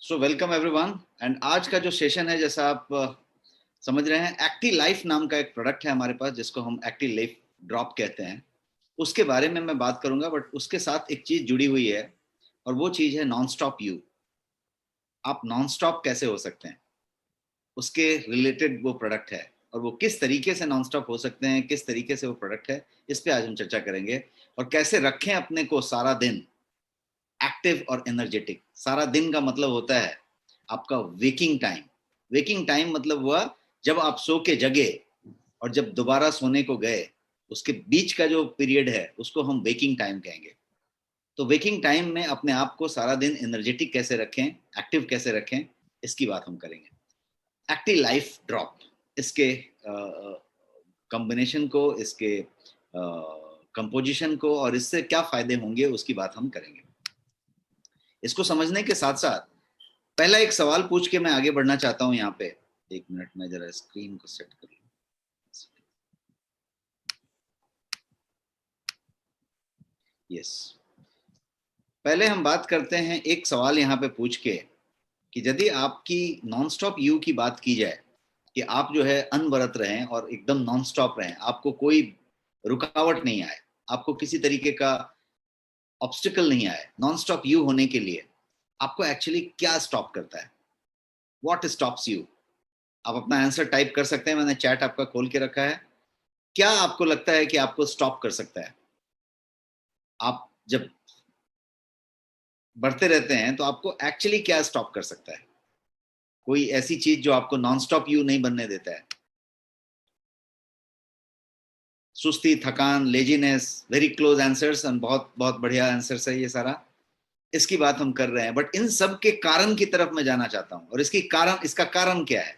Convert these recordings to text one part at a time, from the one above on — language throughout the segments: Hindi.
So welcome everyone. एंड आज का जो सेशन है, जैसा आप समझ रहे हैं, एक्टिव लाइफ नाम का एक प्रोडक्ट है हमारे पास जिसको हम एक्टिव लाइफ ड्रॉप कहते हैं। उसके बारे में मैं बात करूंगा, बट उसके साथ एक चीज जुड़ी हुई है और वो चीज है नॉन स्टॉप यू। आप नॉन स्टॉप कैसे हो सकते हैं, उसके रिलेटेड वो प्रोडक्ट है। और वो किस तरीके से नॉन स्टॉप हो सकते हैं, किस तरीके से वो प्रोडक्ट है, इस पे आज हम चर्चा करेंगे। और कैसे रखें अपने को सारा दिन एक्टिव और एनर्जेटिक। सारा दिन का मतलब होता है आपका वेकिंग टाइम। वेकिंग टाइम मतलब हुआ जब आप सो के जगे और जब दोबारा सोने को गए, उसके बीच का जो पीरियड है उसको हम वेकिंग टाइम कहेंगे। तो वेकिंग टाइम में अपने आप को सारा दिन एनर्जेटिक कैसे रखें, एक्टिव कैसे रखें, इसकी बात हम करेंगे। एक्टिव लाइफ ड्रॉप, इसके कॉम्बिनेशन को, इसके कंपोजिशन को और इससे क्या फायदे होंगे उसकी बात हम करेंगे। इसको समझने के साथ साथ पहला एक सवाल पूछ के मैं आगे बढ़ना चाहता हूं। यहाँ पे एक मिनट में जरा स्क्रीन को सेट कर लूं। यस, पहले हम बात करते हैं एक सवाल यहाँ पे पूछ के कि यदि आपकी नॉन स्टॉप यू की बात की जाए कि आप जो है अनवरत रहें और एकदम नॉन स्टॉप रहें, आपको कोई रुकावट नहीं आए, आपको किसी तरीके का ऑब्स्टिकल नहीं आए नॉन स्टॉप यू होने के लिए, आपको एक्चुअली क्या स्टॉप करता है? What stops you? आप अपना आंसर टाइप कर सकते हैं, मैंने चैट आपका खोल के रखा है। क्या आपको लगता है कि आपको स्टॉप कर सकता है? आप जब बढ़ते रहते हैं तो आपको एक्चुअली क्या स्टॉप कर सकता है? कोई ऐसी चीज जो आपको नॉन स्टॉप यू नहीं बनने देता है? सुस्ती, थकान, लेजीनेस, वेरी क्लोज आंसर्स, और बहुत बहुत बढ़िया आंसर्स है ये सारा। इसकी बात हम कर रहे हैं, बट इन सब के कारण की तरफ मैं जाना चाहता हूं। और इसका कारण क्या है?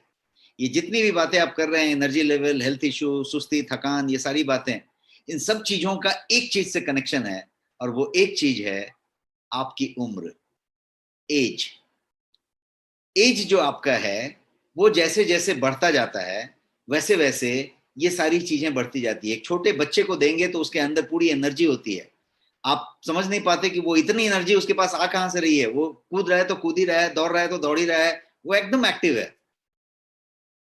ये जितनी भी बातें आप कर रहे हैं, एनर्जी लेवल, हेल्थ इश्यू, सुस्ती, थकान, ये सारी बातें, इन सब चीजों का एक चीज से कनेक्शन है, और वो एक चीज है आपकी उम्र, एज। एज जो आपका है वो जैसे जैसे बढ़ता जाता है वैसे वैसे ये सारी चीजें बढ़ती जाती है। एक छोटे बच्चे को देंगे तो उसके अंदर पूरी एनर्जी होती है। आप समझ नहीं पाते कि वो इतनी एनर्जी उसके पास आ कहां से रही है। वो कूद रहा है तो कूद ही रहा है, दौड़ रहा है तो दौड़ ही रहा है, वो एकदम एक्टिव है।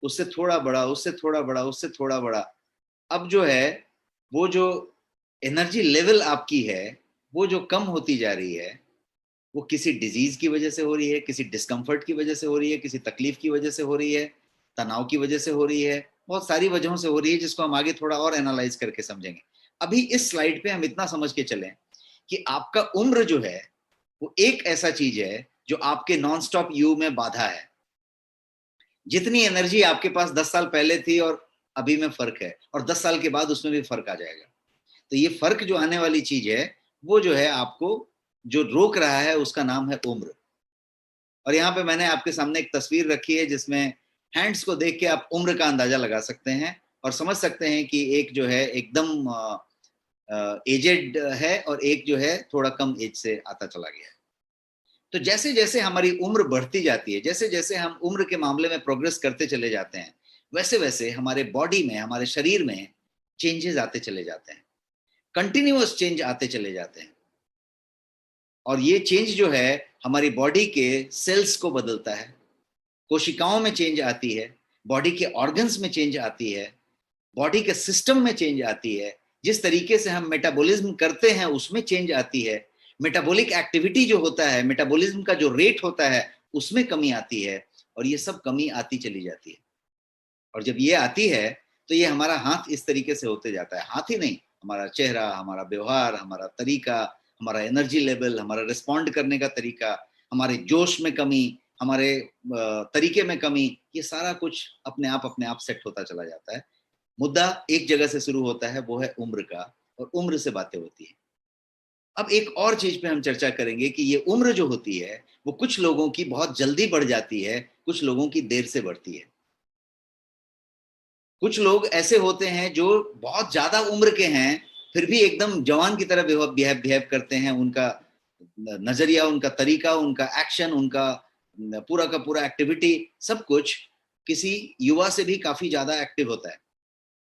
उससे थोड़ा बड़ा, उससे थोड़ा बड़ा, उससे थोड़ा बड़ा, अब जो है वो जो एनर्जी लेवल आपकी है वो जो कम होती जा रही है, वो किसी डिजीज की वजह से हो रही है, किसी डिस्कम्फर्ट की वजह से हो रही है, किसी तकलीफ की वजह से हो रही है, तनाव की वजह से हो रही है, बहुत सारी वजहों से हो रही है, जिसको हम आगे थोड़ा और एनालाइज करके समझेंगे। अभी इस स्लाइड पे हम इतना समझ के चलें कि आपका उम्र जो है वो एक ऐसा चीज है जो आपके नॉन स्टॉप यू में बाधा है। जितनी एनर्जी आपके पास 10 साल पहले थी और अभी में फर्क है, और 10 साल के बाद उसमें भी फर्क आ जाएगा। तो ये फर्क जो आने वाली चीज है वो जो है आपको जो रोक रहा है उसका नाम है उम्र। और यहाँ पे मैंने आपके सामने एक तस्वीर रखी है जिसमें हैंड्स को देख के आप उम्र का अंदाजा लगा सकते हैं और समझ सकते हैं कि एक जो है एकदम एजेड है और एक जो है थोड़ा कम एज से आता चला गया है। तो जैसे जैसे हमारी उम्र बढ़ती जाती है, जैसे जैसे हम उम्र के मामले में प्रोग्रेस करते चले जाते हैं, वैसे वैसे हमारे बॉडी में, हमारे शरीर में चेंजेस आते चले जाते हैं, कंटिन्यूअस चेंज आते चले जाते हैं। और ये चेंज जो है हमारी बॉडी के सेल्स को बदलता है, कोशिकाओं में चेंज आती है, बॉडी के ऑर्गन्स में चेंज आती है, बॉडी के सिस्टम में चेंज आती है, जिस तरीके से हम मेटाबॉलिज्म करते हैं उसमें चेंज आती है, मेटाबॉलिक एक्टिविटी जो होता है, मेटाबॉलिज्म का जो रेट होता है उसमें कमी आती है, और ये सब कमी आती चली जाती है। और जब ये आती है तो ये हमारा हाथ इस तरीके से होते जाता है, हाथ ही नहीं, हमारा चेहरा, हमारा व्यवहार, हमारा तरीका, हमारा एनर्जी लेवल, हमारा रिस्पॉन्ड करने का तरीका, हमारे जोश में कमी, हमारे तरीके में कमी, ये सारा कुछ अपने आप सेट होता चला जाता है। मुद्दा एक जगह से शुरू होता है, वो है उम्र का, और उम्र से बातें होती है। अब एक और चीज पे हम चर्चा करेंगे कि ये उम्र जो होती है वो कुछ लोगों की बहुत जल्दी बढ़ जाती है, कुछ लोगों की देर से बढ़ती है। कुछ लोग ऐसे होते हैं जो बहुत ज्यादा उम्र के हैं फिर भी एकदम जवान की तरह बिहेव करते हैं। उनका नजरिया, उनका तरीका, उनका एक्शन, उनका पूरा का पूरा एक्टिविटी, सब कुछ किसी युवा से भी काफी ज्यादा एक्टिव होता है।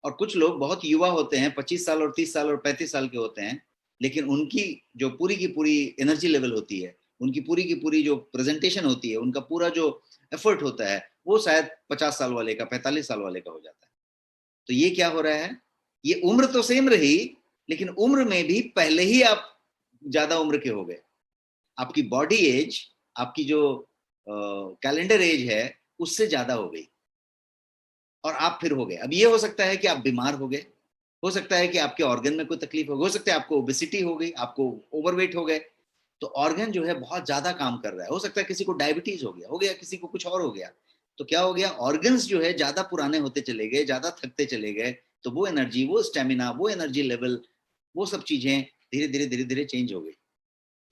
और कुछ लोग बहुत युवा होते हैं, 25 साल और 30 साल और 35 साल के होते हैं, लेकिन उनकी जो पूरी की पूरी एनर्जी लेवल होती है उनकी पूरी की पूरी जो प्रेजेंटेशन होती है, उनका पूरा जो एफर्ट होता है, वो शायद 50 साल वाले का, 45 साल वाले का हो जाता है। तो ये क्या हो रहा है, ये उम्र तो सेम रही, लेकिन उम्र में भी पहले ही आप ज्यादा उम्र के हो गए। आपकी बॉडी एज, आपकी जो कैलेंडर एज है, उससे ज्यादा हो गई और आप फिर हो गए। अब ये हो सकता है कि आप बीमार हो गए, हो सकता है कि आपके ऑर्गन में कोई तकलीफ हो सकता है आपको ओबेसिटी हो गई, आपको ओवरवेट हो गए, तो ऑर्गन जो है बहुत ज्यादा काम कर रहा है। हो सकता है किसी को डायबिटीज हो गया, किसी को कुछ और हो गया। तो क्या हो गया, ऑर्गन्स जो है ज्यादा पुराने होते चले गए, ज्यादा थकते चले गए, तो वो एनर्जी, वो स्टेमिना, वो एनर्जी लेवल, वो सब चीजें धीरे धीरे धीरे धीरे चेंज हो गई।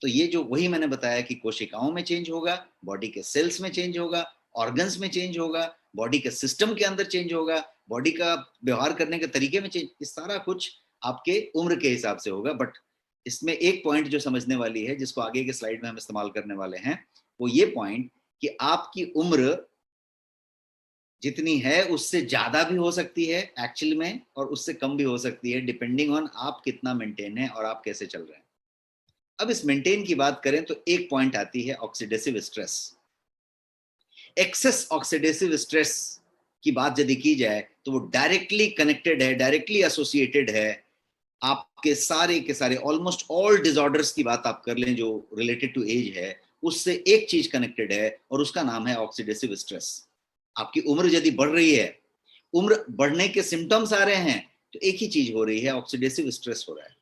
तो ये जो वही मैंने बताया कि कोशिकाओं में चेंज होगा, बॉडी के सेल्स में चेंज होगा, ऑर्गन्स में चेंज होगा, बॉडी के सिस्टम के अंदर चेंज होगा, बॉडी का व्यवहार करने के तरीके में चेंज, ये सारा कुछ आपके उम्र के हिसाब से होगा। बट इसमें एक पॉइंट जो समझने वाली है, जिसको आगे के स्लाइड में हम इस्तेमाल करने वाले हैं, वो ये पॉइंट कि आपकी उम्र जितनी है उससे ज्यादा भी हो सकती है एक्चुअल में, और उससे कम भी हो सकती है, डिपेंडिंग ऑन आप कितना मेंटेन है और आप कैसे चल रहे हैं। अब इस मेंटेन की बात करें तो एक पॉइंट आती है oxidative stress. Excess oxidative stress की बात यदि की जाए तो वो डायरेक्टली कनेक्टेड है, डायरेक्टली एसोसिएटेड है आपके सारे के सारे ऑलमोस्ट ऑल डिसऑर्डर्स की बात आप कर लें जो रिलेटेड टू एज है, उससे एक चीज कनेक्टेड है और उसका नाम है ऑक्सीडेसिव स्ट्रेस। आपकी उम्र यदि बढ़ रही है, उम्र बढ़ने के सिम्टम्स आ रहे हैं, तो एक ही चीज हो रही है, ऑक्सीडेसिव स्ट्रेस हो रहा है।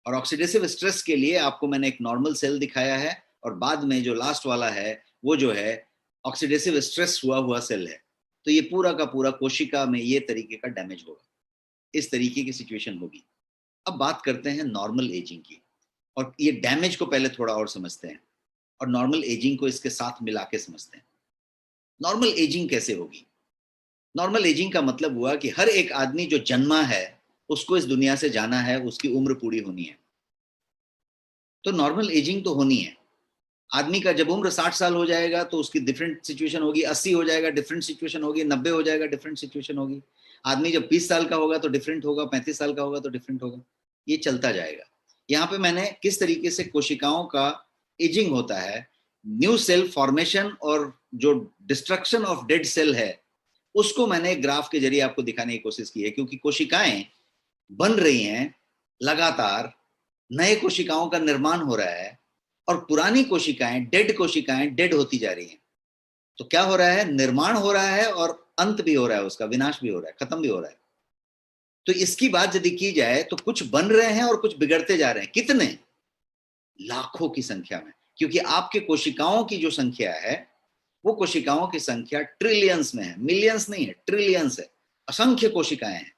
और ऑक्सीडेसिव स्ट्रेस के लिए आपको मैंने एक नॉर्मल सेल दिखाया है, और बाद में जो लास्ट वाला है वो जो है ऑक्सीडेसिव स्ट्रेस हुआ हुआ सेल है। तो ये पूरा का पूरा कोशिका में ये तरीके का डैमेज होगा, इस तरीके की सिचुएशन होगी। अब बात करते हैं नॉर्मल एजिंग की, और ये डैमेज को पहले थोड़ा और समझते हैं और नॉर्मल एजिंग को इसके साथ मिला के समझते हैं। नॉर्मल एजिंग कैसे होगी? नॉर्मल एजिंग का मतलब हुआ कि हर एक आदमी जो जन्मा है उसको इस दुनिया से जाना है, उसकी उम्र पूरी होनी है, तो नॉर्मल एजिंग तो होनी है। आदमी का जब उम्र 60 साल हो जाएगा तो उसकी डिफरेंट सिचुएशन होगी, 80 हो जाएगा डिफरेंट सिचुएशन होगी, 90 हो जाएगा डिफरेंट सिचुएशन होगी। आदमी जब 20 साल का होगा तो डिफरेंट होगा, 35 साल का होगा तो डिफरेंट होगा, ये चलता जाएगा। यहाँ पे मैंने किस तरीके से कोशिकाओं का एजिंग होता है, न्यू सेल फॉर्मेशन और जो डिस्ट्रक्शन ऑफ डेड सेल है, उसको मैंने ग्राफ के जरिए आपको दिखाने की कोशिश की है। क्योंकि कोशिकाएं बन रही हैं लगातार, नए कोशिकाओं का निर्माण हो रहा है, और पुरानी कोशिकाएं, डेड कोशिकाएं डेड होती जा रही हैं। तो क्या हो रहा है, निर्माण हो रहा है और अंत भी हो रहा है, उसका विनाश भी हो रहा है, खत्म भी हो रहा है। तो इसकी बात यदि की जाए तो कुछ बन रहे हैं और कुछ बिगड़ते जा रहे हैं। कितने? लाखों की संख्या में। क्योंकि आपके कोशिकाओं की जो संख्या है, वो कोशिकाओं की संख्या ट्रिलियंस में है, मिलियंस नहीं है, ट्रिलियंस है। असंख्य कोशिकाएं हैं,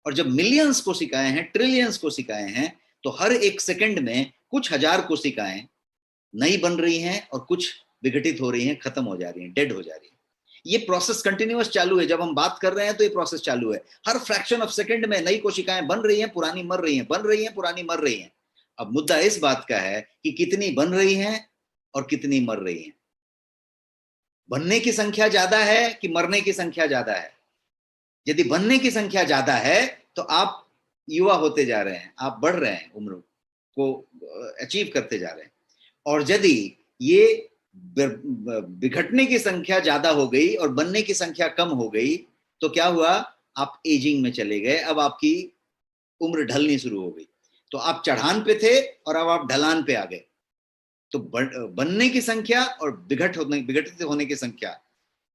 और जब मिलियंस कोशिकाएं हैं, ट्रिलियंस कोशिकाएं हैं, तो हर एक सेकंड में कुछ हजार कोशिकाएं नई बन रही हैं और कुछ विघटित हो रही हैं, खत्म हो जा रही हैं, डेड हो जा रही हैं। ये प्रोसेस कंटिन्यूअस चालू है। जब हम बात कर रहे हैं तो ये प्रोसेस चालू है। हर फ्रैक्शन ऑफ सेकंड में नई कोशिकाएं बन रही हैं, पुरानी मर रही हैं, बन रही हैं, पुरानी मर रही हैं। अब मुद्दा इस बात का है कि कितनी बन रही हैं और कितनी मर रही हैं। बनने की संख्या ज्यादा है कि मरने की संख्या ज्यादा है? यदि बनने की संख्या ज्यादा है तो आप युवा होते जा रहे हैं, आप बढ़ रहे हैं, उम्र को अचीव करते जा रहे हैं। और यदि ये बिघटने की संख्या ज्यादा हो गई और बनने की संख्या कम हो गई, तो क्या हुआ, आप एजिंग में चले गए। अब आपकी उम्र ढलनी शुरू हो गई। तो आप चढ़ान पे थे और अब आप ढलान पे आ गए। तो बनने की संख्या और विघटित होने की संख्या,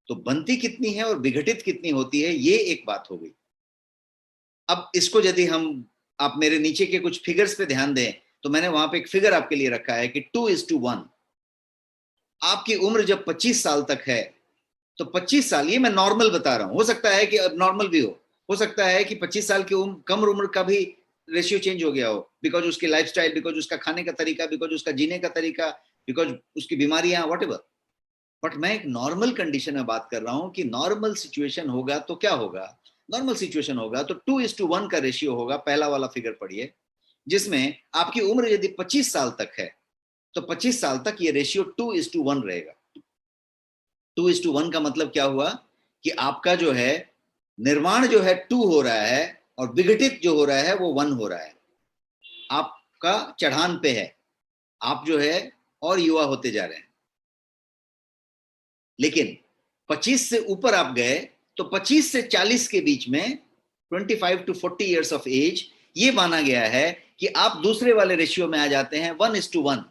तो बनती कितनी है और विघटित कितनी होती है, ये एक बात हो गई। अब इसको यदि हम, आप मेरे नीचे के कुछ फिगर्स पे ध्यान दें, तो मैंने वहां पे एक फिगर आपके लिए रखा है कि 2:1। आपकी उम्र जब 25 साल तक है, तो 25 साल, ये मैं नॉर्मल बता रहा हूं, हो सकता है कि अब नॉर्मल भी हो सकता है कि 25 साल की उम्र, कम उम्र का भी रेशियो चेंज हो गया हो, बिकॉज उसकी लाइफस्टाइल, बिकॉज उसका खाने का तरीका, बिकॉज उसका जीने का तरीका, बिकॉज उसकी बीमारियां, व्हाटएवर। बट मैं एक नॉर्मल कंडीशन में बात कर रहा हूं कि नॉर्मल सिचुएशन होगा तो क्या होगा। नॉर्मल सिचुएशन होगा तो 2:1 का रेशियो होगा। पहला वाला फिगर पढ़िए, जिसमें आपकी उम्र यदि 25 साल तक है तो 25 साल तक ये रेशियो 2:1 रहेगा। 2:1 का मतलब क्या हुआ कि आपका जो है निर्माण जो है 2 हो रहा है, और विघटित जो हो रहा है वो 1 हो रहा है। आपका चढ़ान पे है, आप जो है और युवा होते जा रहे हैं। लेकिन 25 से ऊपर आप गए तो 25 से 40 के बीच में 25 to 40 ईयर्स ऑफ एज, ये माना गया है कि आप दूसरे वाले रेशियो में आ जाते हैं 1:1।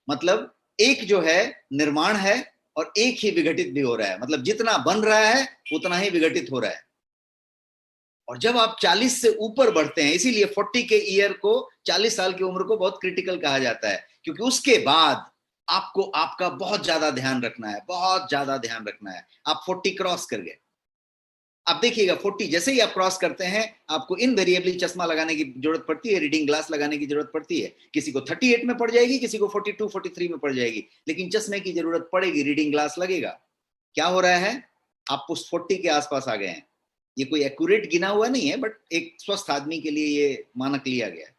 मतलब एक जो है निर्माण है और एक ही विघटित भी हो रहा है, मतलब जितना बन रहा है उतना ही विघटित हो रहा है। और जब आप 40 से ऊपर बढ़ते हैं, इसीलिए 40 के ईयर को, 40 साल की उम्र को बहुत क्रिटिकल कहा जाता है, क्योंकि उसके बाद आपको आपका बहुत ज्यादा ध्यान रखना है, बहुत ज्यादा ध्यान रखना है। आप 40 क्रॉस कर गए, आप देखिएगा 40 जैसे ही आप क्रॉस करते हैं आपको इनवेरिएबली चश्मा लगाने की जरूरत पड़ती है, रीडिंग ग्लास लगाने की जरूरत पड़ती है। किसी को 38 में पड़ जाएगी, किसी को 42 43 में पड़ जाएगी, लेकिन चश्मे की जरूरत पड़ेगी, रीडिंग ग्लास लगेगा। क्या हो रहा है, आप उस 40 के आसपास आ गए हैं। ये कोई एक्यूरेट गिना हुआ नहीं है, बट एक स्वस्थ आदमी के लिए ये मानक लिया गया है।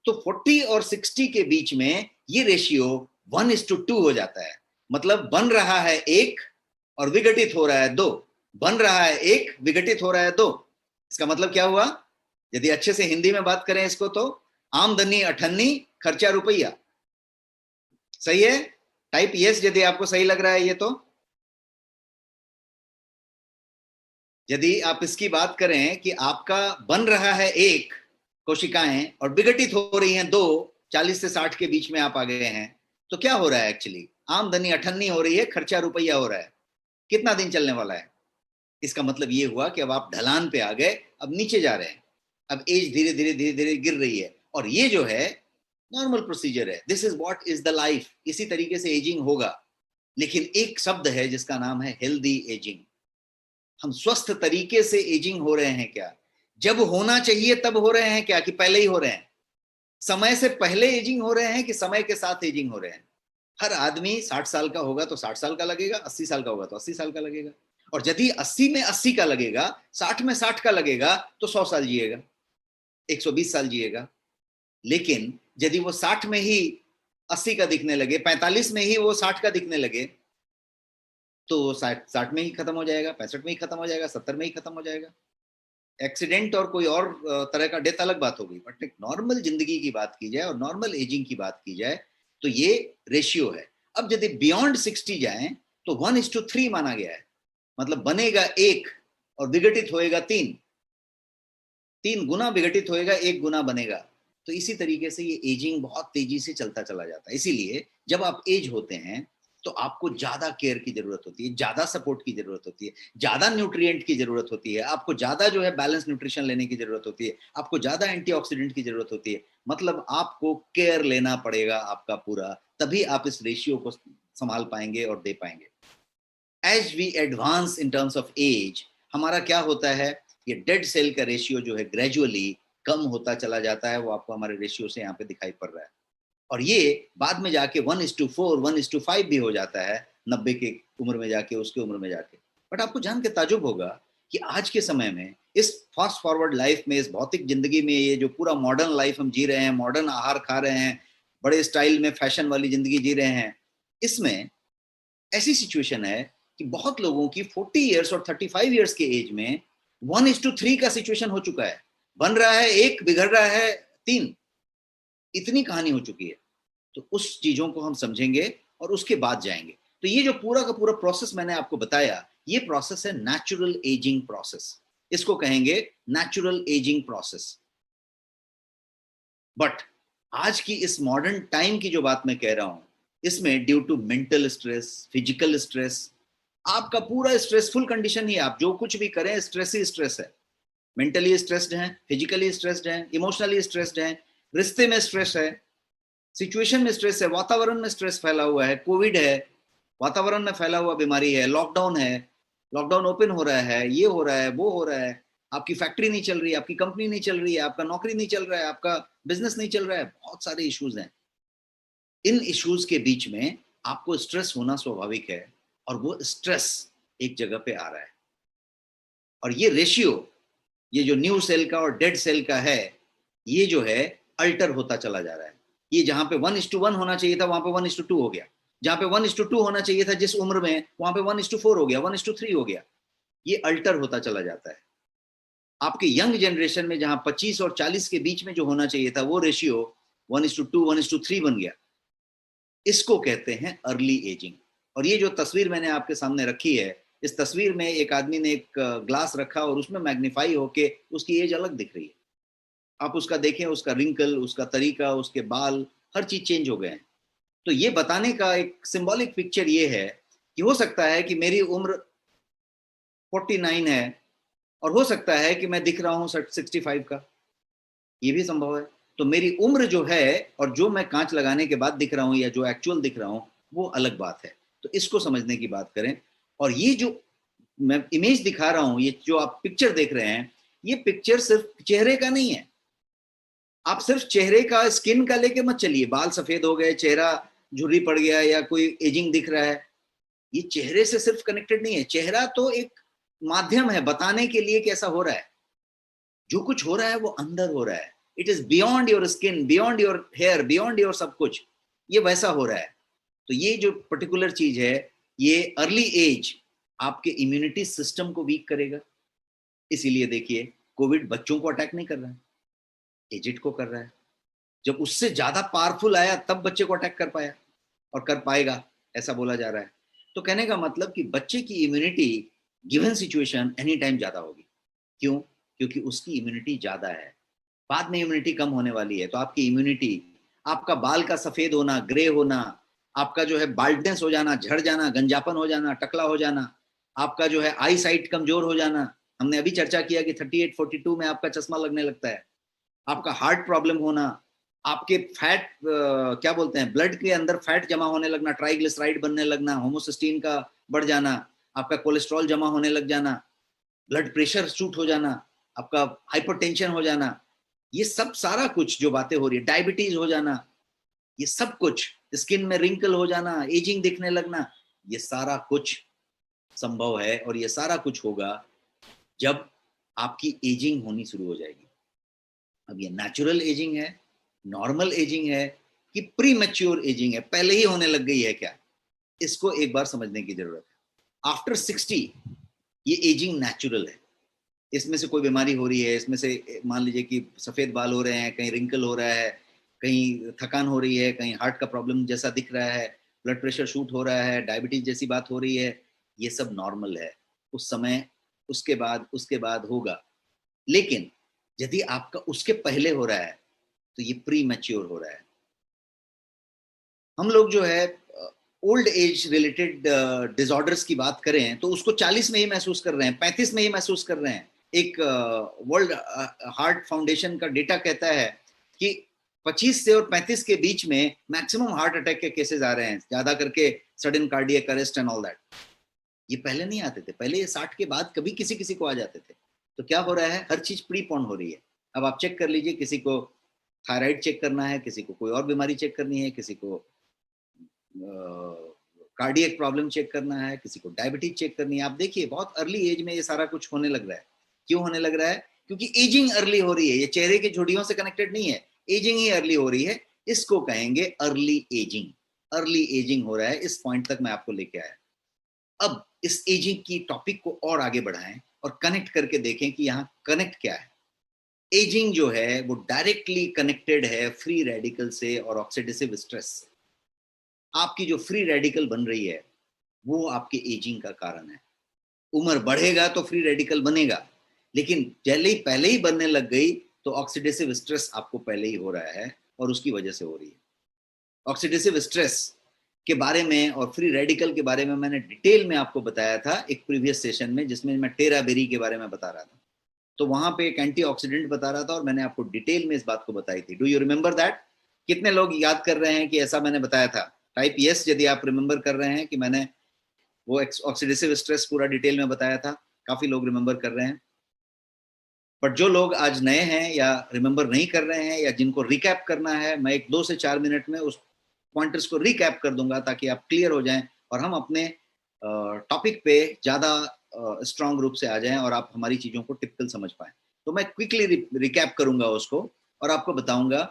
तो 40 और 60 के बीच में ये रेशियो 1:2 हो जाता है। मतलब बन रहा है एक और विघटित हो रहा है दो, बन रहा है एक, विघटित हो रहा है दो। इसका मतलब क्या हुआ, यदि अच्छे से हिंदी में बात करें इसको, तो आमदनी अठन्नी, खर्चा रुपया। सही है? टाइप यस यदि आपको सही लग रहा है ये। तो यदि आप इसकी बात करें कि आपका बन रहा है एक कोशिकाएं और विघटित हो रही हैं दो, 40 से 60 के बीच में आप आ गए हैं, तो क्या हो रहा है एक्चुअली, आमदनी अठन्नी हो रही है, खर्चा रुपया हो रहा है। कितना दिन चलने वाला है? इसका मतलब ये हुआ कि अब आप ढलान पे आ गए, अब नीचे जा रहे हैं, अब एज धीरे धीरे धीरे धीरे गिर रही है। और ये जो है नॉर्मल प्रोसीजर है, this is what is the life. इसी तरीके से एजिंग होगा। लेकिन एक शब्द है जिसका नाम है हेल्दी एजिंग। हम स्वस्थ तरीके से एजिंग हो रहे हैं क्या? जब होना चाहिए तब हो रहे हैं क्या, कि पहले ही हो रहे हैं? समय से पहले एजिंग हो रहे हैं कि समय के साथ एजिंग हो रहे हैं? हर आदमी 60 साल का होगा तो 60 साल का लगेगा, 80 साल का होगा तो 80 साल का लगेगा। और यदि 80 में 80 का लगेगा, 60 में 60 का लगेगा, तो 100 साल जिएगा, 120 साल जिएगा। लेकिन यदि वो 60 में ही 80 का दिखने लगे, 45 में ही वो 60 का दिखने लगे, तो 60 में ही खत्म हो जाएगा, 65 में ही खत्म हो जाएगा, 70 में ही खत्म हो जाएगा। एक्सीडेंट और कोई और तरह का डेथ अलग बात होगी, बट एक नॉर्मल जिंदगी की बात की जाए और नॉर्मल एजिंग की बात की जाए तो ये रेशियो है। अब यदि बियॉन्ड 60 जाए तो 1:3 माना गया है। मतलब बनेगा एक और विघटित होएगा तीन, 3 गुना विघटित होएगा, 1 गुना बनेगा। तो इसी तरीके से ये एजिंग बहुत तेजी से चलता चला जाता है। इसीलिए जब आप एज होते हैं तो आपको ज्यादा केयर की जरूरत होती है, ज्यादा सपोर्ट की जरूरत होती है, ज्यादा न्यूट्रिएंट की जरूरत होती है, आपको ज्यादा जो है बैलेंस न्यूट्रिशन लेने की जरूरत होती है, आपको ज्यादा एंटीऑक्सीडेंट की जरूरत होती है। मतलब आपको केयर लेना पड़ेगा आपका पूरा, तभी आप इस रेशियो को संभाल पाएंगे और दे पाएंगे। As we advance in terms of age, हमारा क्या होता है, ये डेड सेल का रेशियो जो है ग्रेजुअली कम होता चला जाता है। वो आपको हमारे रेशियो से यहाँ पे दिखाई पड़ रहा है। और ये बाद में जाके 1:4, 1:5 भी हो जाता है 90 की उम्र में जाके, उसके उम्र में जाके। बट आपको जान के ताजुब होगा कि आज के समय में, इस फास्ट फॉरवर्ड लाइफ में, इस भौतिक जिंदगी में, ये जो पूरा मॉडर्न लाइफ हम जी रहे हैं, मॉडर्न आहार खा रहे हैं, बड़े स्टाइल में फैशन वाली जिंदगी जी रहे हैं, इसमें ऐसी सिचुएशन है कि बहुत लोगों की 40 ईयर्स और 35 ईयर्स के एज में 1:3 का सिचुएशन हो चुका है। बन रहा है एक, बिगड़ रहा है तीन, इतनी कहानी हो चुकी है। तो उस चीजों को हम समझेंगे और उसके बाद जाएंगे। तो ये जो पूरा का पूरा प्रोसेस मैंने आपको बताया, ये प्रोसेस है नेचुरल एजिंग प्रोसेस। इसको कहेंगे नेचुरल एजिंग प्रोसेस। बट आज की इस मॉडर्न टाइम की जो बात मैं कह रहा हूं, इसमें due to mental stress, physical stress, आपका पूरा स्ट्रेसफुल कंडीशन ही, आप जो कुछ भी करें स्ट्रेस ही स्ट्रेस है। मेंटली स्ट्रेस्ड हैं, फिजिकली स्ट्रेस्ड हैं, इमोशनली स्ट्रेस्ड हैं, रिश्ते में स्ट्रेस है, सिचुएशन में स्ट्रेस है, वातावरण में स्ट्रेस फैला हुआ है, कोविड है, वातावरण में फैला हुआ बीमारी है, लॉकडाउन है, लॉकडाउन ओपन हो रहा है, ये हो रहा है, वो हो रहा है, आपकी फैक्ट्री नहीं चल रही है, आपकी कंपनी नहीं चल रही है, आपका नौकरी नहीं चल रहा है, आपका बिजनेस नहीं चल रहा है, बहुत सारे इश्यूज हैं। इन इश्यूज के बीच में आपको स्ट्रेस होना स्वाभाविक है, और वो स्ट्रेस एक जगह पे आ रहा है। और ये रेशियो, ये जो न्यू सेल का और डेड सेल का है, ये जो है अल्टर होता चला जा रहा है। ये जहां पे 1:1 होना चाहिए था, वहां पे 1:2 हो गया। जहां पे 1:2 होना चाहिए था जिस उम्र में, वहां पे 1:4 हो गया, 1:3 हो गया। ये अल्टर होता चला जाता है। आपके यंग जनरेशन में जहां 25 और 40 के बीच में जो होना चाहिए था, वो रेशियो 1:2, 1:3 बन गया। इसको कहते हैं अर्ली एजिंग। और ये जो तस्वीर मैंने आपके सामने रखी है, इस तस्वीर में एक आदमी ने एक ग्लास रखा और उसमें मैग्नीफाई होके उसकी एज अलग दिख रही है। आप उसका देखें, उसका रिंकल, उसका तरीका, उसके बाल, हर चीज चेंज हो गए हैं। तो ये बताने का एक सिंबॉलिक पिक्चर ये है कि हो सकता है कि मेरी उम्र 49 है और हो सकता है कि मैं दिख रहा हूँ 65 का, ये भी संभव है। तो मेरी उम्र जो है और जो मैं कांच लगाने के बाद दिख रहा हूँ या जो एक्चुअल दिख रहा हूँ, वो अलग बात है। तो इसको समझने की बात करें। और ये जो मैं इमेज दिखा रहा हूँ, ये जो आप पिक्चर देख रहे हैं, ये पिक्चर सिर्फ चेहरे का नहीं है। आप सिर्फ चेहरे का, स्किन का लेके मत चलिए, बाल सफेद हो गए, चेहरा झुर्री पड़ गया या कोई एजिंग दिख रहा है, ये चेहरे से सिर्फ कनेक्टेड नहीं है। चेहरा तो एक माध्यम है बताने के लिए कैसा हो रहा है। जो कुछ हो रहा है वो अंदर हो रहा है। It is beyond your skin, beyond your hair, beyond your सब कुछ, ये वैसा हो रहा है। तो ये जो पर्टिकुलर चीज है, ये अर्ली एज आपके इम्यूनिटी सिस्टम को वीक करेगा। इसीलिए देखिए, कोविड बच्चों को अटैक नहीं कर रहा है, एजिड को कर रहा है। जब उससे ज्यादा पावरफुल आया तब बच्चे को अटैक कर पाया और कर पाएगा, ऐसा बोला जा रहा है। तो कहने का मतलब कि बच्चे की immunity given situation any time ज्यादा होगी। क्यों? क्योंकि उसकी इम्यूनिटी ज्यादा है। बाद में इम्यूनिटी कम होने वाली है। तो आपकी इम्यूनिटी, आपका बाल का सफेद होना, ग्रे होना, आपका जो है बाल्डनेस हो जाना, झड़ जाना, गंजापन हो जाना, टकला हो जाना, आपका जो है आई साइट कमजोर हो जाना, हमने अभी चर्चा किया कि 38-42 में आपका चश्मा लगने लगता है, आपका हार्ट प्रॉब्लम होना, आपके फैट क्या बोलते हैं, ब्लड के अंदर फैट जमा होने लगना, ट्राइग्लिसराइड बनने लगना, होमोसिस्टीन का बढ़ जाना, आपका कोलेस्ट्रॉल जमा होने लग जाना, ब्लड प्रेशर शूट हो जाना, आपका हाइपरटेंशन हो जाना, ये सब सारा कुछ जो बातें हो रही है, डायबिटीज हो जाना, ये सब कुछ, स्किन में रिंकल हो जाना, एजिंग दिखने लगना, ये सारा कुछ संभव है। और ये सारा कुछ होगा जब आपकी एजिंग होनी शुरू हो जाएगी। अब ये नेचुरल एजिंग है, नॉर्मल एजिंग है कि प्री मैच्योर एजिंग है, पहले ही होने लग गई है क्या, इसको एक बार समझने की जरूरत है। आफ्टर 60 ये एजिंग नेचुरल है। इसमें से कोई बीमारी हो रही है, इसमें से मान लीजिए कि सफेद बाल हो रहे हैं, कहीं रिंकल हो रहा है, कहीं थकान हो रही है, कहीं हार्ट का प्रॉब्लम जैसा दिख रहा है, ब्लड प्रेशर शूट हो रहा है, डायबिटीज जैसी बात हो रही है, ये सब नॉर्मल है उस समय। उसके बाद होगा। लेकिन यदि आपका उसके पहले हो रहा है तो ये प्री मैच्योर हो रहा है। हम लोग जो है ओल्ड एज रिलेटेड डिसऑर्डर्स की बात करें तो उसको 40 में ही महसूस कर रहे हैं, 35 में ही महसूस कर रहे हैं। एक वर्ल्ड हार्ट फाउंडेशन का डेटा कहता है कि 25 से और 35 के बीच में मैक्सिमम हार्ट अटैक के केसेस आ रहे हैं, ज्यादा करके sudden cardiac arrest and all that. ये पहले नहीं आते थे, पहले ये 60 के बाद कभी किसी किसी को आ जाते थे। तो क्या हो रहा है, हर चीज प्रीपोन हो रही है। अब आप चेक कर लीजिए, किसी को थायराइड चेक करना है, किसी को कोई और बीमारी चेक करनी है, किसी को कार्डियक प्रॉब्लम चेक करना है, किसी को डायबिटीज चेक करनी है। आप देखिए बहुत अर्ली एज में ये सारा कुछ होने लग रहा है। क्यों होने लग रहा है? क्योंकि एजिंग अर्ली हो रही है। ये चेहरे की झुर्रियों से कनेक्टेड नहीं है, एजिंग ही अर्ली हो रही है। इसको कहेंगे अर्ली एजिंग। अर्ली एजिंग हो रहा है, इस पॉइंट तक मैं आपको लेके आया। अब इस एजिंग की टॉपिक को और आगे बढ़ाएं और कनेक्ट करके देखें कि यहाँ कनेक्ट क्या है। एजिंग जो है वो डायरेक्टली कनेक्टेड है फ्री रेडिकल से और ऑक्सीडेटिव स्ट्रेस से। आपकी जो फ्री रेडिकल बन रही है वो आपके एजिंग का कारण है। उम्र बढ़ेगा तो फ्री रेडिकल बनेगा, लेकिन पहले ही बनने लग गई तो ऑक्सीडेटिव स्ट्रेस आपको पहले ही हो रहा है और उसकी वजह से हो रही है। ऑक्सीडेटिव स्ट्रेस के बारे में और फ्री रेडिकल के बारे में मैंने डिटेल में आपको बताया था एक प्रीवियस सेशन में, जिसमें मैं टेरा बेरी के बारे में बता रहा था। तो वहां पे एक एंटीऑक्सीडेंट बता रहा था और मैंने आपको डिटेल में इस बात को बताई थी। Do you remember that? कितने लोग याद कर रहे हैं कि ऐसा मैंने बताया था? टाइप यस यदि आप रिमेंबर कर रहे हैं कि मैंने वो ऑक्सीडेटिव स्ट्रेस पूरा डिटेल में बताया था। काफी लोग रिमेंबर कर रहे हैं। बट जो लोग आज नए हैं या रिमेंबर नहीं कर रहे हैं या जिनको रिकैप करना है, मैं एक 2 से 4 मिनट में उस पॉइंटर्स को रिकैप कर दूंगा ताकि आप क्लियर हो जाएं और हम अपने टॉपिक पे ज्यादा स्ट्रांग रूप से आ जाएं और आप हमारी चीजों को टिपिकल समझ पाएं। तो मैं क्विकली रिकैप करूंगा उसको और आपको बताऊंगा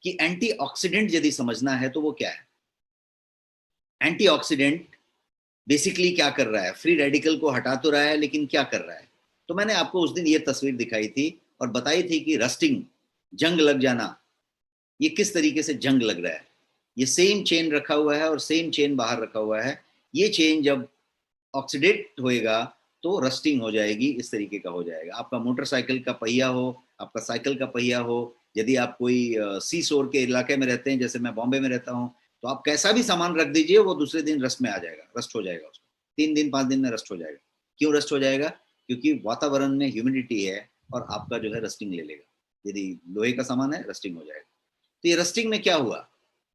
कि एंटीऑक्सीडेंट यदि समझना है तो वो क्या है। एंटीऑक्सीडेंट बेसिकली क्या कर रहा है? फ्री रेडिकल को हटा तो रहा है, लेकिन क्या कर रहा है? तो मैंने आपको उस दिन ये तस्वीर दिखाई थी और बताई थी कि रस्टिंग, जंग लग जाना, ये किस तरीके से जंग लग रहा है। ये सेम चेन रखा हुआ है और सेम चेन बाहर रखा हुआ है। ये चेन जब ऑक्सीडेट होएगा तो रस्टिंग हो जाएगी, इस तरीके का हो जाएगा। आपका मोटरसाइकिल का पहिया हो, आपका साइकिल का पहिया हो, यदि आप कोई सी शोर के इलाके में रहते हैं, जैसे मैं बॉम्बे में रहता हूँ, तो आप कैसा भी सामान रख दीजिए, वो दूसरे दिन रस्ट में आ जाएगा, रस्ट हो जाएगा, उसको 3 दिन 5 दिन में रस्ट हो जाएगा। क्यों रस्ट हो जाएगा? क्योंकि वातावरण में ह्यूमिडिटी है और आपका जो है रस्टिंग ले लेगा। यदि लोहे का सामान है, रस्टिंग हो जाएगा। तो ये रस्टिंग में क्या हुआ,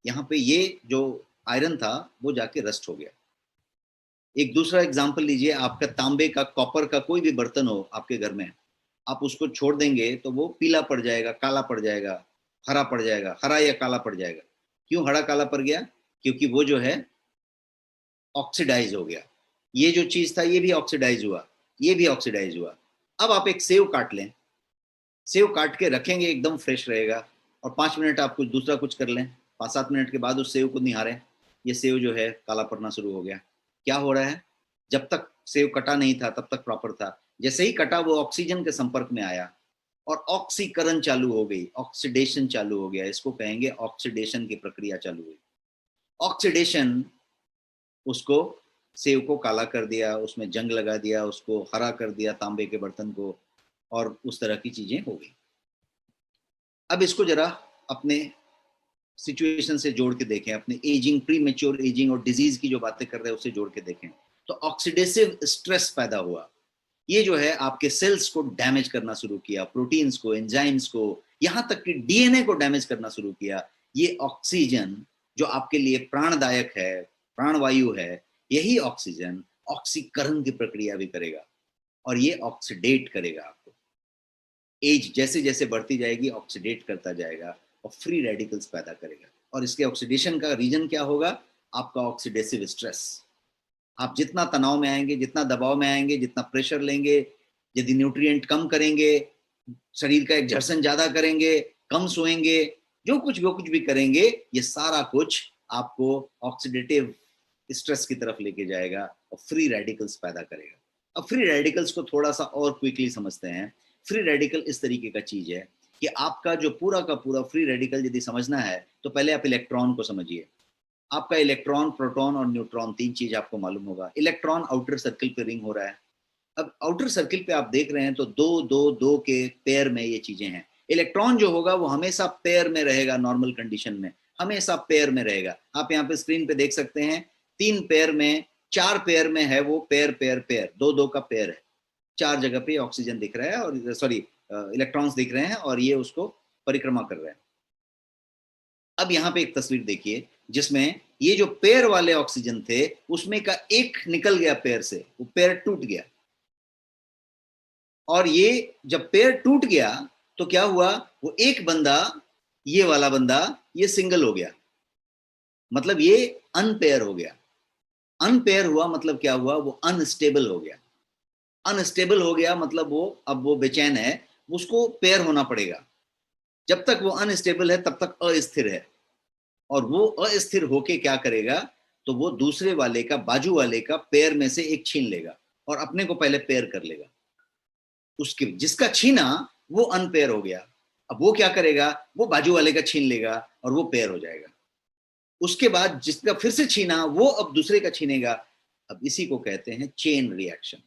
यहाँ पे ये जो आयरन था वो जाके रस्ट हो गया। एक दूसरा एग्जांपल लीजिए, आपका तांबे का, कॉपर का कोई भी बर्तन हो आपके घर में, आप उसको छोड़ देंगे तो वो पीला पड़ जाएगा, काला पड़ जाएगा, हरा पड़ जाएगा, हरा या काला पड़ जाएगा। क्यों हरा काला पड़ गया? क्योंकि वो जो है ऑक्सीडाइज हो गया। ये जो चीज था ये भी ऑक्सीडाइज हुआ, ये भी ऑक्सीडाइज हुआ। अब आप एक सेव काट लें, सेव काट के रखेंगे, एकदम फ्रेश रहेगा, और 5 मिनट आप कुछ दूसरा कुछ कर लें, 5-7 मिनट के बाद उस सेव को निहारें, ये सेव जो है काला पड़ना शुरू हो गया। क्या हो रहा है? जब तक सेव कटा नहीं था तब तक प्रॉपर था, जैसे ही कटा वो ऑक्सीजन के संपर्क में आया और ऑक्सीकरण चालू हो गई, ऑक्सीडेशन चालू हो गया, इसको कहेंगे ऑक्सीडेशन की प्रक्रिया चालू हुई। ऑक्सीडेशन उसको, सेव को काला कर दिया, उसमें जंग लगा दिया, उसको हरा कर दिया तांबे के बर्तन को, और उस तरह की चीजें हो गई। अब इसको जरा अपने सिचुएशन से जोड़ के देखें, अपने एजिंग, प्री मेच्योर एजिंग और डिजीज की जो बातें कर रहे हैं उससे जोड़ के देखें। तो ऑक्सीडेसिव स्ट्रेस पैदा हुआ, ये जो है आपके सेल्स को डैमेज करना शुरू किया, प्रोटीन्स को, एंजाइम्स को, यहाँ तक कि डीएनए को डैमेज करना शुरू किया। ये ऑक्सीजन जो आपके लिए प्राणदायक है, प्राणवायु है, यही ऑक्सीजन ऑक्सीकरण की प्रक्रिया भी करेगा और ये ऑक्सीडेट करेगा आपको। एज जैसे जैसे बढ़ती जाएगी ऑक्सीडेट करता जाएगा और फ्री रेडिकल्स पैदा करेगा। और इसके ऑक्सीडेशन का रीजन क्या होगा? आपका ऑक्सीडेसिव स्ट्रेस। आप जितना तनाव में आएंगे, जितना दबाव में आएंगे, जितना प्रेशर लेंगे, यदि न्यूट्रिएंट कम करेंगे, शरीर का एक्सर्शन ज्यादा करेंगे, कम सोएंगे, जो कुछ भी करेंगे, ये सारा कुछ आपको ऑक्सीडेटिव स्ट्रेस की तरफ लेके जाएगा और फ्री रेडिकल्स पैदा करेगा। अब फ्री रेडिकल्स को थोड़ा सा और क्विकली समझते हैं। फ्री रेडिकल इस तरीके का चीज है कि आपका जो पूरा का पूरा फ्री रेडिकल यदि समझना है तो पहले आप इलेक्ट्रॉन को समझिए। आपका इलेक्ट्रॉन, प्रोटॉन और न्यूट्रॉन, 3 चीज आपको मालूम होगा। इलेक्ट्रॉन आउटर सर्किल पे रिंग हो रहा है। अब आउटर सर्किल पे आप देख रहे हैं तो दो दो दो के पेयर में ये चीजें हैं। इलेक्ट्रॉन जो होगा वो हमेशा पेयर में रहेगा, नॉर्मल कंडीशन में हमेशा पेयर में रहेगा। आप यहाँ पे स्क्रीन पे देख सकते हैं 3 पेयर में, 4 पेयर में है वो, पेयर पेयर पेयर, दो दो का पेयर है। 4 जगह पे ऑक्सीजन दिख रहा है, और सॉरी इलेक्ट्रॉन्स दिख रहे हैं, और ये उसको परिक्रमा कर रहे हैं। अब यहाँ पे एक तस्वीर देखिए जिसमें ये जो पेयर वाले ऑक्सीजन थे उसमें का एक निकल गया पेयर से, वो पेयर टूट गया। और ये जब पेयर टूट गया तो क्या हुआ, वो एक बंदा, ये वाला बंदा, ये सिंगल हो गया, मतलब ये अनपेयर हो गया। अनपेयर हुआ मतलब क्या हुआ, वो अनस्टेबल हो गया। अनस्टेबल हो गया मतलब वो, अब वो बेचैन है, उसको पेयर होना पड़ेगा। जब तक वो अनस्टेबल है तब तक अस्थिर है, और वो अस्थिर होके क्या करेगा, तो वो दूसरे वाले का, बाजू वाले का पेयर में से एक छीन लेगा और अपने को पहले पेयर कर लेगा। उसके जिसका छीना वो अनपेयर हो गया, अब वो क्या करेगा, वो बाजू वाले का छीन लेगा और वो पेयर हो जाएगा। उसके बाद जिसका फिर से छीना वो अब दूसरे का छीनेगा। अब इसी को कहते हैं चेन रिएक्शन।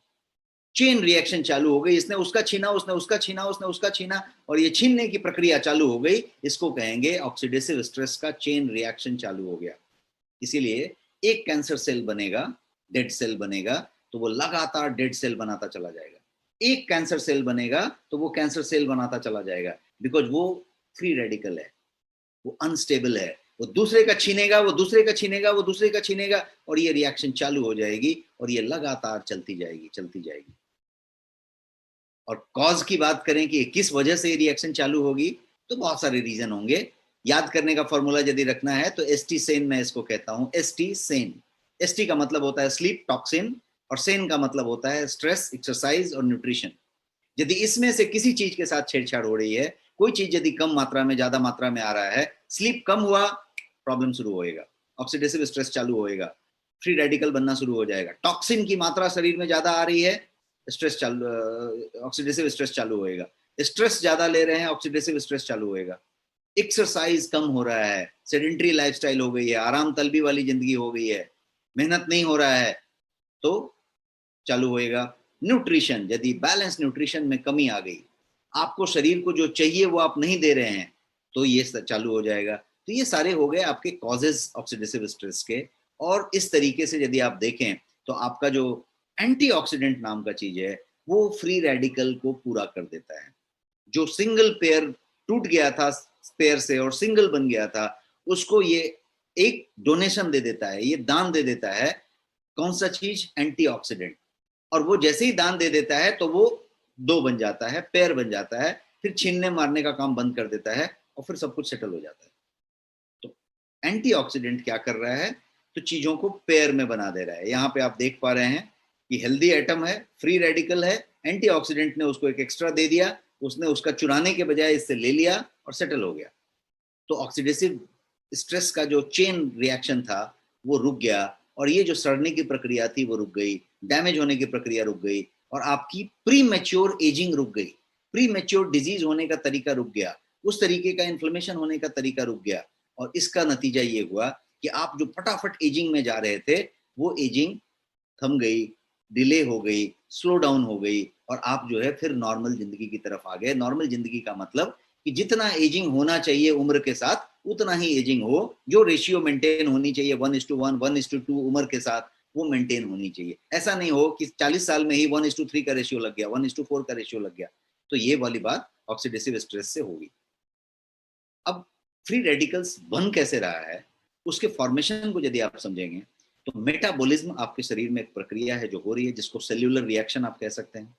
चेन रिएक्शन चालू हो गई, इसने उसका छीना, उसने उसका छीना, उसने उसका छीना, और ये छीनने की प्रक्रिया चालू हो गई। इसको कहेंगे ऑक्सीडेटिव स्ट्रेस का चेन रिएक्शन चालू हो गया। इसीलिए एक कैंसर सेल बनेगा, डेड सेल बनेगा, तो वो लगातार डेड सेल बनाता चला जाएगा। एक कैंसर सेल बनेगा तो वो कैंसर सेल बनाता चला जाएगा, बिकॉज वो फ्री रेडिकल है, वो अनस्टेबल है। वो दूसरे का छीनेगा, वो दूसरे का छीनेगा, वो दूसरे का छीनेगा, और ये रिएक्शन चालू हो जाएगी और ये लगातार चलती जाएगी, चलती जाएगी। और कॉज की बात करें कि किस वजह से रिएक्शन चालू होगी, तो बहुत सारे रीजन होंगे। याद करने का फॉर्मूला यदि रखना है तो एसटी सेन मैं इसको कहता हूं, एसटी सेन। एसटी का मतलब होता है स्लीप, टॉक्सिन, और सेन का मतलब होता है स्ट्रेस, एक्सरसाइज और न्यूट्रिशन। यदि इसमें से किसी चीज के साथ छेड़छाड़ हो रही है, कोई चीज यदि कम मात्रा में, ज्यादा मात्रा में आ रहा है, स्लीप कम हुआ, प्रॉब्लम शुरू होएगा, ऑक्सीडेटिव स्ट्रेस चालू होएगा, फ्री रेडिकल बनना शुरू हो जाएगा। टॉक्सिन की मात्रा शरीर में ज्यादा आ रही है, स्ट्रेस चालू, ऑक्सीडेटिव स्ट्रेस चालू होएगा। स्ट्रेस ज्यादा ले रहे हैं, ऑक्सीडेटिव स्ट्रेस चालू होएगा। एक्सरसाइज कम हो रहा है, सेडेंटरी लाइफस्टाइल हो गई है, आराम तलबी वाली जिंदगी हो गई है, मेहनत नहीं हो रहा है, तो चालू होएगा। न्यूट्रिशन, यदि बैलेंस न्यूट्रिशन में कमी आ गई, आपको शरीर को जो चाहिए वो आप नहीं दे रहे हैं, तो ये चालू हो जाएगा। तो ये सारे हो गए आपके कॉजेज ऑक्सीडेटिव स्ट्रेस के। और इस तरीके से यदि आप देखें तो आपका जो एंटीऑक्सीडेंट नाम का चीज है वो फ्री रेडिकल को पूरा कर देता है। जो सिंगल पेयर टूट गया था पेयर से और सिंगल बन गया था, उसको ये एक डोनेशन दे देता है, ये दान दे देता है। कौन सा चीज? एंटीऑक्सीडेंट। और वो जैसे ही दान दे देता है तो वो दो बन जाता है, पेयर बन जाता है, फिर छीनने मारने का काम बंद कर देता है और फिर सब कुछ सेटल हो जाता है। तो एंटीऑक्सीडेंट क्या कर रहा है? तो चीजों को पेयर में बना दे रहा है। यहाँ पे आप देख पा रहे हैं कि हेल्दी एटम है, फ्री रेडिकल है, एंटीऑक्सीडेंट ने उसको एक एक्स्ट्रा दे दिया, उसने उसका चुराने के बजाय इससे ले लिया और सेटल हो गया। तो ऑक्सीडेटिव स्ट्रेस का जो चेन रिएक्शन था वो रुक गया, और ये जो सड़ने की प्रक्रिया थी वो रुक गई, डैमेज होने की प्रक्रिया रुक गई, और आपकी प्री मैच्योर एजिंग रुक गई, प्री मैच्योर डिजीज होने का तरीका रुक गया, उस तरीके का इन्फ्लेमेशन होने का तरीका रुक गया। और इसका नतीजा ये हुआ कि आप जो फटाफट एजिंग में जा रहे थे वो एजिंग थम गई, डिले हो गई, स्लो डाउन हो गई, और आप जो है फिर नॉर्मल जिंदगी की तरफ आ गए। नॉर्मल जिंदगी का मतलब कि जितना एजिंग होना चाहिए उम्र के साथ उतना ही एजिंग हो, जो रेशियो मेंटेन होनी चाहिए 1:1, 1:2 उम्र के साथ, वो मेंटेन होनी चाहिए। ऐसा नहीं हो कि 40 साल में ही 1:3 का रेशियो लग गया, 1:4 का रेशियो लग गया। तो ये वाली बात ऑक्सीडेटिव स्ट्रेस से होगी। अब फ्री रेडिकल्स बन कैसे रहा है, उसके फॉर्मेशन को यदि आप समझेंगे तो मेटाबॉलिज्म आपके शरीर में एक प्रक्रिया है जो हो रही है, जिसको सेल्यूलर रिएक्शन आप कह सकते हैं।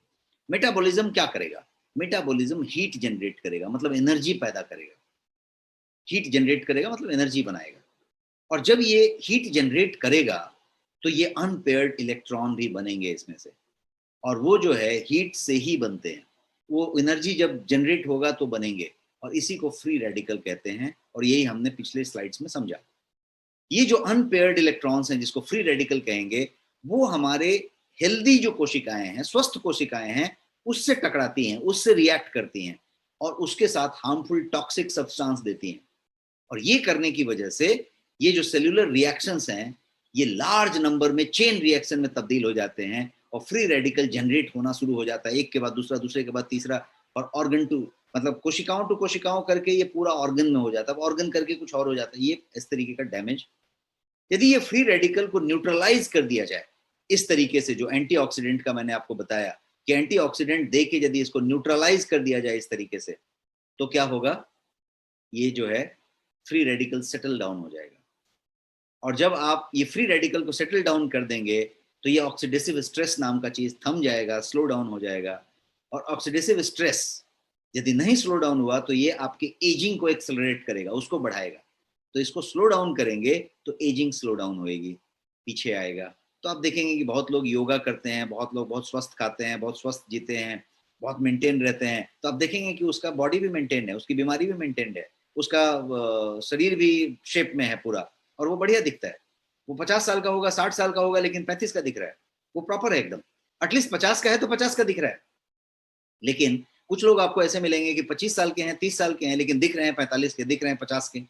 मेटाबॉलिज्म क्या करेगा? मेटाबॉलिज्म हीट जनरेट करेगा, मतलब एनर्जी पैदा करेगा। हीट जनरेट करेगा मतलब एनर्जी बनाएगा। और जब ये हीट जनरेट करेगा तो ये अनपेयर्ड इलेक्ट्रॉन भी बनेंगे इसमें से, और वो जो है हीट से ही बनते हैं। वो एनर्जी जब जनरेट होगा तो बनेंगे, और इसी को फ्री रेडिकल कहते हैं। और यही हमने पिछले स्लाइड्स में समझा। ये जो अनपेयर्ड इलेक्ट्रॉन्स हैं जिसको फ्री रेडिकल कहेंगे, वो हमारे हेल्दी जो कोशिकाएं हैं, स्वस्थ कोशिकाएं हैं, उससे टकराती हैं, उससे रिएक्ट करती हैं, और उसके साथ हार्मफुल टॉक्सिक सब्सटेंस देती हैं। और ये करने की वजह से ये जो सेल्यूलर रिएक्शंस हैं ये लार्ज नंबर में चेन रिएक्शन में तब्दील हो जाते हैं, और फ्री रेडिकल जनरेट होना शुरू हो जाता है, एक के बाद दूसरा, दूसरे के बाद तीसरा, और ऑर्गन टू मतलब कोशिकाओं टू कोशिकाओं करके ये पूरा ऑर्गन में हो जाता है, ऑर्गन करके कुछ और हो जाता है। ये इस तरीके का डैमेज। यदि ये फ्री रेडिकल को न्यूट्रलाइज कर दिया जाए इस तरीके से, जो एंटीऑक्सीडेंट का मैंने आपको बताया कि एंटीऑक्सीडेंट दे के यदि इसको न्यूट्रलाइज कर दिया जाए इस तरीके से, तो क्या होगा? ये जो है फ्री रेडिकल सेटल डाउन हो जाएगा। और जब आप ये फ्री रेडिकल को सेटल डाउन कर देंगे तो ये ऑक्सीडेटिव स्ट्रेस नाम का चीज थम जाएगा, स्लो डाउन हो जाएगा। और ऑक्सीडेटिव स्ट्रेस यदि नहीं स्लो डाउन हुआ तो ये आपके एजिंग को एक्सेलरेट करेगा, उसको बढ़ाएगा। तो इसको स्लो डाउन करेंगे तो एजिंग स्लो डाउन होएगी, पीछे आएगा। तो आप देखेंगे कि बहुत लोग योगा करते हैं, बहुत लोग बहुत स्वस्थ खाते हैं, बहुत स्वस्थ जीते हैं, बहुत मेंटेन रहते हैं, तो आप देखेंगे कि उसका बॉडी भी मेंटेन है, उसकी बीमारी भी मेंटेन है, उसका शरीर भी शेप में है पूरा, और वो बढ़िया दिखता है। वो 50 साल का होगा, 60 साल का होगा, लेकिन 35 का दिख रहा है, वो प्रॉपर है एकदम। एटलीस्ट 50 का है तो 50 का दिख रहा है। लेकिन कुछ लोग आपको ऐसे मिलेंगे कि 25 साल के हैं, 30 साल के हैं, लेकिन दिख रहे हैं 45 के, दिख रहे हैं 50 के।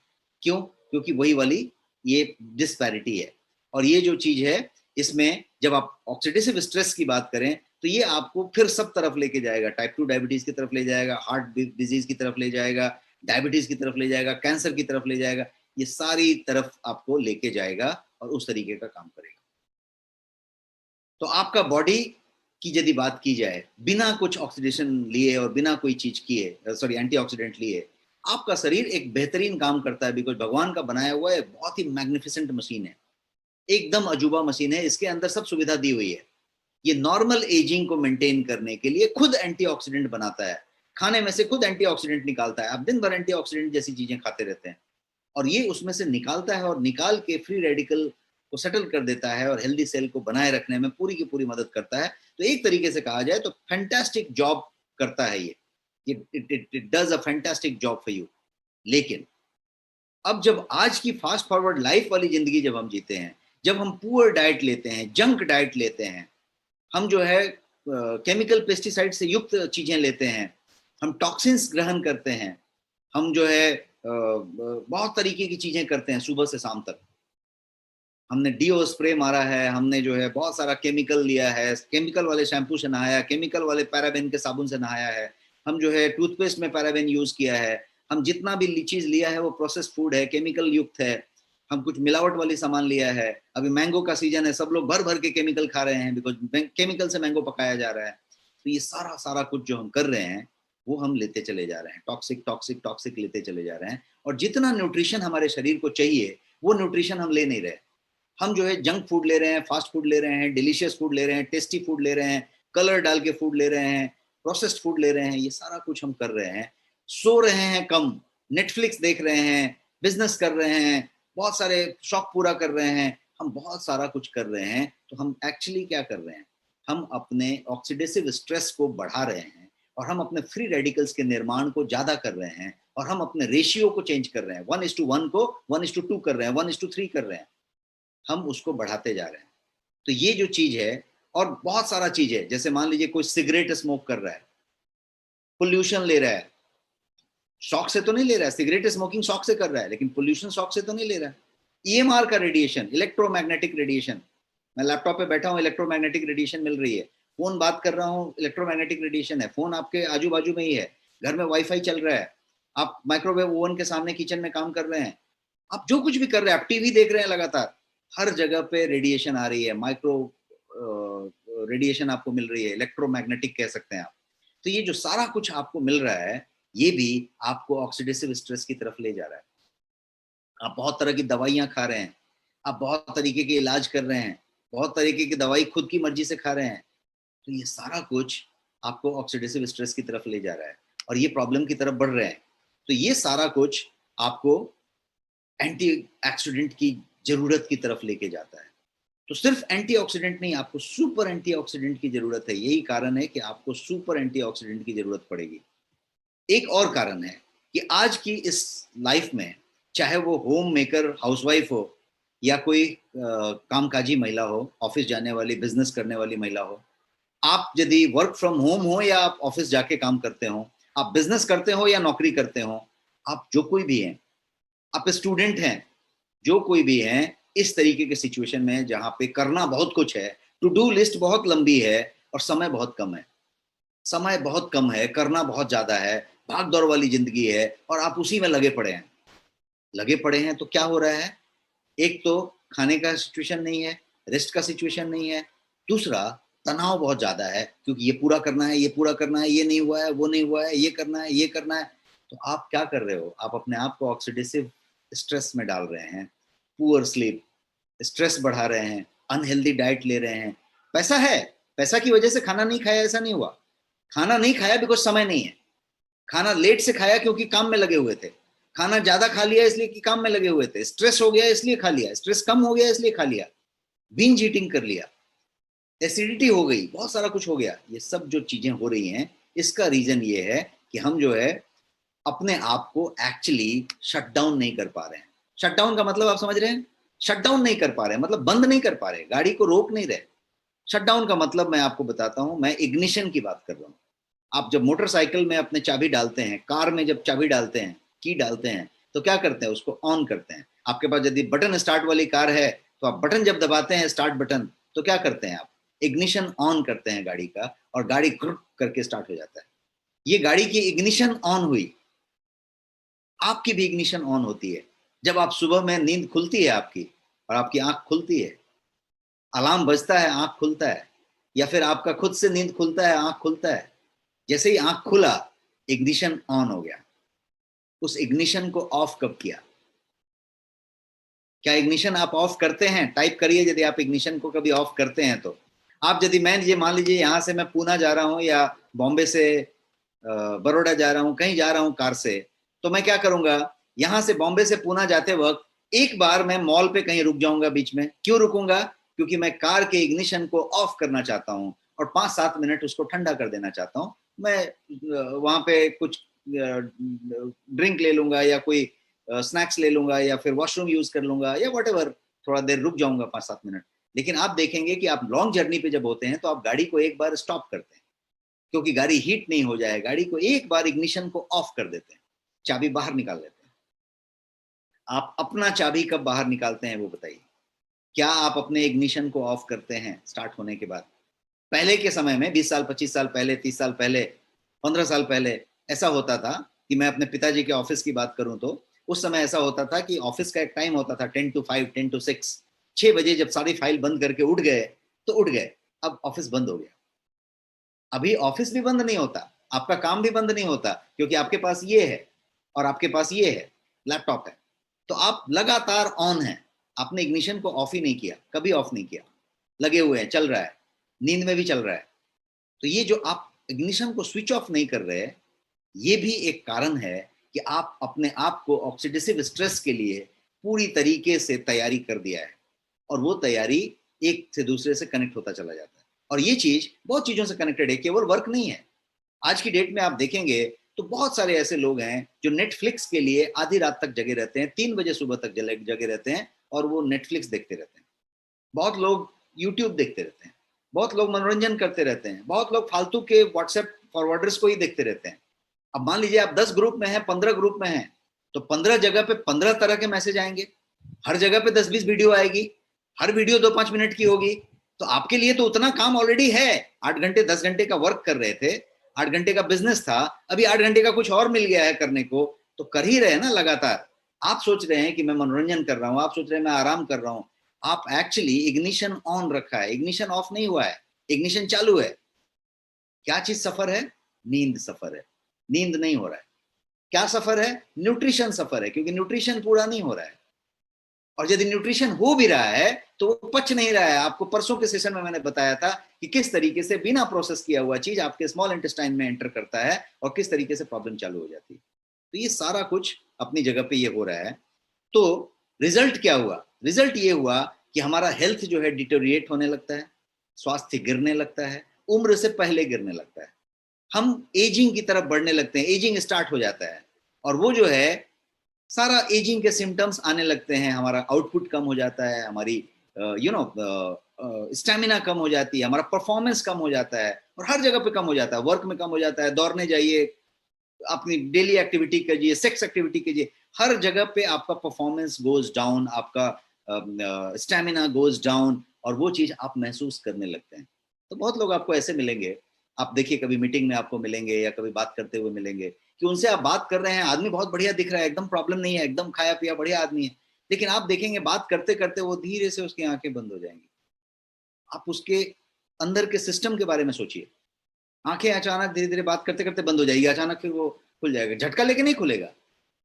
क्यों? क्योंकि वही वाली ये डिस्पैरिटी है। और ये जो चीज है इसमें जब आप ऑक्सीडेटिव स्ट्रेस की बात करें तो ये आपको फिर सब तरफ लेके जाएगा, टाइप 2 डायबिटीज की तरफ ले जाएगा, हार्ट डिजीज की तरफ ले जाएगा, डायबिटीज की तरफ ले जाएगा, कैंसर की तरफ ले जाएगा, ये सारी तरफ आपको लेके जाएगा और उस तरीके का काम करेगा। तो आपका बॉडी की यदि बात की जाए, बिना कुछ ऑक्सीडेशन लिए और बिना कोई चीज किए, सॉरी एंटीऑक्सीडेंट लिए, आपका शरीर एक बेहतरीन काम करता है, बिकॉज भगवान का बनाया हुआ है, बहुत ही मैग्निफिसेंट मशीन है, एकदम अजूबा मशीन है, इसके अंदर सब सुविधा दी हुई है। ये नॉर्मल एजिंग को मेंटेन करने के लिए खुद एंटीऑक्सीडेंट बनाता है, खाने में से खुद एंटीऑक्सीडेंट निकालता है। आप दिन भर एंटीऑक्सीडेंट जैसी चीजें खाते रहते हैं, और ये उसमें से निकालता है, और निकाल के फ्री रेडिकल को सेटल कर देता है, और हेल्दी सेल को बनाए रखने में पूरी की पूरी मदद करता है। तो एक तरीके से कहा जाए तो फैंटास्टिक जॉब करता है ये, it does a fantastic job for you. लेकिन अब जब आज की फास्ट फॉरवर्ड लाइफ वाली जिंदगी जब हम जीते हैं, जब हम पुअर डाइट लेते हैं, जंक डाइट लेते हैं, हम जो है केमिकल पेस्टिसाइड से युक्त चीजें लेते हैं, हम टॉक्सिन्स ग्रहण करते हैं, हम जो है बहुत तरीके की चीजें करते हैं सुबह से शाम तक। हमने डीओ स्प्रे मारा है, हमने जो है बहुत सारा केमिकल लिया है, केमिकल वाले शैम्पू से नहाया, केमिकल वाले पैराबेन के साबुन से नहाया है, हम जो है टूथपेस्ट में पैराबेन यूज किया है, हम जितना भी चीज लिया है वो प्रोसेस फूड है, केमिकल युक्त है, हम कुछ मिलावट वाली सामान लिया है। अभी मैंगो का सीजन है, सब लोग भर भर के केमिकल खा रहे हैं बिकॉज केमिकल से मैंगो पकाया जा रहा है। तो ये सारा सारा कुछ जो हम कर रहे हैं वो हम लेते चले जा रहे हैं, टॉक्सिक टॉक्सिक टॉक्सिक लेते चले जा रहे हैं। और जितना न्यूट्रिशन हमारे शरीर को चाहिए वो न्यूट्रिशन हम ले नहीं रहे। हम जो है जंक फूड ले रहे हैं, फास्ट फूड ले रहे हैं, डिलीशियस फूड ले रहे हैं, टेस्टी फूड ले रहे हैं, कलर डाल के फूड ले रहे हैं, प्रोसेस्ड फूड ले रहे हैं, ये सारा कुछ हम कर रहे हैं। सो रहे हैं कम, नेटफ्लिक्स देख रहे हैं, बिजनेस कर रहे हैं, बहुत सारे शौक पूरा कर रहे हैं, हम बहुत सारा कुछ कर रहे हैं। तो हम एक्चुअली क्या कर रहे हैं, हम अपने ऑक्सीडेटिव स्ट्रेस को बढ़ा रहे हैं और हम अपने फ्री रेडिकल्स के निर्माण को ज्यादा कर रहे हैं और हम अपने रेशियो को चेंज कर रहे हैं। 1:1 को 1:2 कर रहे हैं, 1:3 कर रहे हैं, हम उसको बढ़ाते जा रहे हैं। तो ये जो चीज है, और बहुत सारा चीज है, जैसे मान लीजिए कोई सिगरेट स्मोक कर रहा है, पोल्यूशन ले रहा है, शौक से तो नहीं ले रहा है, सिगरेट स्मोकिंग शौक से कर रहा है लेकिन पोल्यूशन शौक से तो नहीं ले रहा है। ईएमआर का रेडिएशन, इलेक्ट्रोमैग्नेटिक रेडिएशन, मैं लैपटॉप पे बैठा हूँ, इलेक्ट्रोमैग्नेटिक रेडिएशन मिल रही है, फोन बात कर रहा हूँ, इलेक्ट्रोमैग्नेटिक रेडिएशन है, फोन आपके आजू बाजू में ही है, घर में वाईफाई चल रहा है, आप माइक्रोवेव ओवन के सामने किचन में काम कर रहे हैं, आप जो कुछ भी कर रहे हैं, आप टीवी देख रहे हैं, लगातार हर जगह पे रेडिएशन आ रही है, माइक्रो रेडिएशन आपको मिल रही है, इलेक्ट्रोमैग्नेटिक कह सकते हैं आप। तो ये जो सारा कुछ आपको मिल रहा है ये भी आपको ऑक्सीडेटिव स्ट्रेस की तरफ ले जा रहा है। आप बहुत तरह की दवाइयां खा रहे हैं, आप बहुत तरीके के इलाज कर रहे हैं, बहुत तरीके की दवाई खुद की मर्जी से खा रहे हैं, तो ये सारा कुछ आपको ऑक्सीडेटिव स्ट्रेस की तरफ ले जा रहा है और ये प्रॉब्लम की तरफ बढ़ रहे हैं। तो ये सारा कुछ आपको एंटी ऑक्सीडेंट की जरूरत की तरफ लेके जाता है। तो सिर्फ एंटीऑक्सीडेंट नहीं, आपको सुपर एंटीऑक्सीडेंट की जरूरत है। यही कारण है कि आपको सुपर एंटीऑक्सीडेंट की जरूरत पड़ेगी। एक और कारण है कि आज की इस लाइफ में, चाहे वो होम मेकर हाउसवाइफ हो या कोई कामकाजी महिला हो, ऑफिस जाने वाली, बिजनेस करने वाली महिला हो, आप यदि वर्क फ्रॉम होम हो या आप ऑफिस जाके काम करते हो, आप बिजनेस करते हो या नौकरी करते हो, आप जो कोई भी हैं, आप स्टूडेंट हैं, जो कोई भी हैं, इस तरीके के सिचुएशन में जहां पे करना बहुत कुछ है, टू डू लिस्ट बहुत लंबी है और समय बहुत कम है, समय बहुत कम है, करना बहुत ज्यादा है, भाग दौड़ वाली जिंदगी है और आप उसी में लगे पड़े हैं। लगे पड़े हैं तो क्या हो रहा है, एक तो खाने का सिचुएशन नहीं है, रेस्ट का सिचुएशन नहीं है, दूसरा तनाव बहुत ज्यादा है क्योंकि ये पूरा करना है, ये पूरा करना है, ये नहीं हुआ है, वो नहीं हुआ है, ये करना है, ये करना है। तो आप क्या कर रहे हो, आप अपने आप को ऑक्सीडेटिव स्ट्रेस में डाल रहे हैं, पुअर स्लीप, स्ट्रेस बढ़ा रहे हैं, अनहेल्दी डाइट ले रहे हैं। पैसा है, पैसा की वजह से खाना नहीं खाया ऐसा नहीं हुआ, खाना नहीं खाया बिकॉज समय नहीं है, खाना लेट से खाया क्योंकि काम में लगे हुए थे, खाना ज्यादा खा लिया इसलिए कि काम में लगे हुए थे, स्ट्रेस हो गया इसलिए खा लिया, स्ट्रेस कम हो गया इसलिए खा लिया, बिंज ईटिंग कर लिया, एसिडिटी हो गई, बहुत सारा कुछ हो गया। ये सब जो चीजें हो रही हैं इसका रीजन ये है कि हम जो है अपने आप को एक्चुअली शट डाउन नहीं कर पा रहे हैं। शट डाउन का मतलब आप समझ रहे हैं, शट डाउन नहीं कर पा रहे हैं मतलब बंद नहीं कर पा रहे, गाड़ी को रोक नहीं रहे। शट डाउन का मतलब मैं आपको बताता हूं, मैं इग्निशन की बात कर रहा हूं। आप जब मोटरसाइकिल में अपने चाबी डालते हैं, कार में जब चाबी डालते हैं, की डालते हैं, तो क्या करते हैं, उसको ऑन करते हैं। आपके पास यदि बटन स्टार्ट वाली कार है तो आप बटन जब दबाते हैं, स्टार्ट बटन, तो क्या करते हैं, आप इग्निशन ऑन करते हैं गाड़ी का और गाड़ी ग्रुप करके स्टार्ट हो जाता है। ये गाड़ी की इग्निशन ऑन हुई, आपकी भी इग्निशन ऑन होती है जब आप सुबह में, नींद खुलती है आपकी और आपकी आंख खुलती है, अलार्म बजता है, आंख खुलता है, या फिर आपका खुद से नींद खुलता है, आंख खुलता है। जैसे ही आंख खुला, इग्निशन ऑन हो गया। उस इग्निशन को ऑफ कब किया, क्या इग्निशन आप ऑफ करते हैं? टाइप करिए यदि आप इग्निशन को कभी ऑफ करते हैं तो। आप यदि, मैं ये मान लीजिए यहाँ से मैं पूना जा रहा हूँ या बॉम्बे से बड़ौदा जा रहा हूँ, कहीं जा रहा हूँ कार से, तो मैं क्या करूंगा, यहाँ से बॉम्बे से पूना जाते वक्त एक बार मैं मॉल पे कहीं रुक जाऊंगा बीच में। क्यों रुकूंगा, क्योंकि मैं कार के इग्निशन को ऑफ करना चाहता हूँ और 5-7 मिनट उसको ठंडा कर देना चाहता हूँ। मैं वहां पे कुछ ड्रिंक ले लूंगा या कोई स्नैक्स ले लूंगा या फिर वॉशरूम यूज कर लूंगा या व्हाटएवर, थोड़ा देर रुक जाऊंगा 5-7 मिनट। लेकिन आप देखेंगे कि आप लॉन्ग जर्नी पे जब होते हैं तो आप गाड़ी को एक बार स्टॉप करते हैं, क्योंकि गाड़ी हीट नहीं हो जाए, गाड़ी को एक बार इग्निशन को ऑफ कर देते हैं, चाबी बाहर निकाल लेते हैं। आप अपना चाबी कब बाहर निकालते हैं वो बताइए। क्या आप अपने इग्निशन को ऑफ करते हैं स्टार्ट होने के बाद? पहले के समय में 20 साल 25 साल पहले, 30 साल पहले, 15 साल पहले ऐसा होता था कि मैं अपने पिताजी के ऑफिस की बात करूं तो उस समय ऐसा होता था कि ऑफिस का एक टाइम होता था 10 to 5, 10 to 6, 6 बजे जब सारी फाइल बंद करके उठ गए तो उठ गए। अब ऑफिस बंद हो गया। अभी ऑफिस भी बंद नहीं होता, आपका काम भी बंद नहीं होता, क्योंकि आपके पास ये है और आपके पास ये है, लैपटॉप है। तो आप लगातार ऑन हैं, आपने इग्निशन को ऑफ ही नहीं किया, कभी ऑफ नहीं किया, लगे हुए हैं, चल रहा है, नींद में भी चल रहा है। तो ये जो आप इग्निशन को स्विच ऑफ नहीं कर रहे, ये भी एक कारण है कि आप अपने आप को ऑक्सीडेटिव स्ट्रेस के लिए पूरी तरीके से तैयारी कर दिया है, और वो तैयारी एक से दूसरे से कनेक्ट होता चला जाता है। और ये चीज बहुत चीजों से कनेक्टेड है, केवल वर्क नहीं है। आज की डेट में आप देखेंगे तो बहुत सारे ऐसे लोग हैं जो नेटफ्लिक्स के लिए आधी रात तक जगे रहते हैं, 3 बजे सुबह तक जगे रहते हैं और वो नेटफ्लिक्स देखते रहते हैं। बहुत लोग यूट्यूब देखते रहते हैं, बहुत लोग मनोरंजन करते रहते हैं, बहुत लोग फालतू के व्हाट्सएप फॉरवर्डर्स को ही देखते रहते हैं। अब मान लीजिए आप 10 ग्रुप में हैं, 15 ग्रुप में हैं, तो 15 जगह पे 15 तरह के मैसेज आएंगे, हर जगह पे 10-20 वीडियो आएगी, हर वीडियो 2-5 मिनट की होगी। तो आपके लिए तो उतना काम ऑलरेडी है। 8 घंटे 10 घंटे का वर्क कर रहे थे, 8 घंटे का बिजनेस था, अभी 8 घंटे का कुछ और मिल गया है करने को, तो कर ही रहे हैं ना लगातार। आप सोच रहे हैं कि मैं मनोरंजन कर रहा हूं, आप सोच रहे हैं मैं आराम कर रहा हूं, आप एक्चुअली इग्निशन ऑन रखा है, इग्निशन ऑफ नहीं हुआ है, इग्निशन चालू है। क्या चीज सफर है? नींद सफर है, नींद नहीं हो रहा है। क्या सफर है? न्यूट्रिशन सफर है, क्योंकि न्यूट्रिशन पूरा नहीं हो रहा है। और यदि न्यूट्रिशन हो भी रहा है तो वो पच नहीं रहा है। आपको परसों के सेशन में मैंने बताया था कि किस तरीके से बिना प्रोसेस किया हुआ चीज आपके स्मॉल इंटेस्टाइन में एंटर करता है और किस तरीके से प्रॉब्लम चालू हो जाती है। तो ये सारा कुछ अपनी जगह पे ये हो रहा है। तो रिजल्ट क्या हुआ? रिजल्ट ये हुआ कि हमारा हेल्थ जो है डिटोरिएट होने लगता है, स्वास्थ्य गिरने लगता है, उम्र से पहले गिरने लगता है, हम एजिंग की तरफ बढ़ने लगते हैं, एजिंग स्टार्ट हो जाता है। और वो जो है सारा एजिंग के सिम्टम्स आने लगते हैं, हमारा आउटपुट कम हो जाता है, हमारी स्टेमिना कम हो जाती है, हमारा परफॉर्मेंस कम हो जाता है, और हर जगह पे कम हो जाता है, वर्क में कम हो जाता है, दौड़ने जाइए, अपनी डेली एक्टिविटी कीजिए, सेक्स एक्टिविटी कीजिए, हर जगह पे आपका परफॉर्मेंस गोज डाउन, आपका स्टेमिना गोज डाउन, और वो चीज आप महसूस करने लगते हैं। तो बहुत लोग आपको ऐसे मिलेंगे, आप देखिए कभी मीटिंग में आपको मिलेंगे या कभी बात करते हुए मिलेंगे कि उनसे आप बात कर रहे हैं, आदमी बहुत बढ़िया दिख रहा है, एकदम प्रॉब्लम नहीं है, एकदम खाया पिया बढ़िया आदमी है, लेकिन आप देखेंगे बात करते करते वो धीरे से उसकी आंखें बंद हो जाएंगी। आप उसके अंदर के सिस्टम के बारे में सोचिए, आंखें अचानक धीरे धीरे बात करते करते बंद हो जाएगी, अचानक फिर वो खुल जाएगा, झटका लेके नहीं खुलेगा,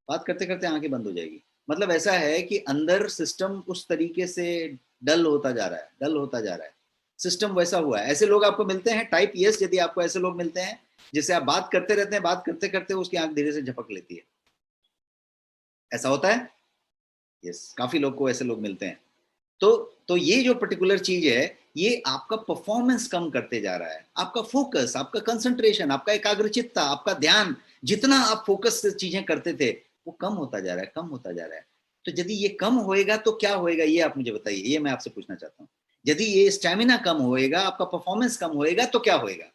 बात करते करते आंखें बंद हो जाएगी। मतलब ऐसा है कि अंदर सिस्टम उस तरीके से डल होता जा रहा है, डल होता जा रहा है, सिस्टम वैसा हुआ है। ऐसे लोग आपको मिलते हैं टाइप यस, यदि आपको ऐसे लोग मिलते हैं जिससे आप बात करते रहते हैं, बात करते करते उसकी आंख धीरे से झपक लेती है, ऐसा होता है यस, काफी लोग को ऐसे लोग मिलते हैं। तो ये जो पर्टिकुलर चीज है, ये आपका परफॉर्मेंस कम करते जा रहा है, आपका फोकस, आपका कंसंट्रेशन, आपका एकाग्रचित्ता, आपका ध्यान, जितना आप फोकस से चीजें करते थे वो कम होता जा रहा है, कम होता जा रहा है। तो यदि ये कम होएगा तो क्या होएगा, ये आप मुझे बताइए, ये मैं आपसे पूछना चाहता हूँ। यदि ये स्टेमिना कम होएगा, आपका परफॉर्मेंस कम होएगा, तो क्या होएगा?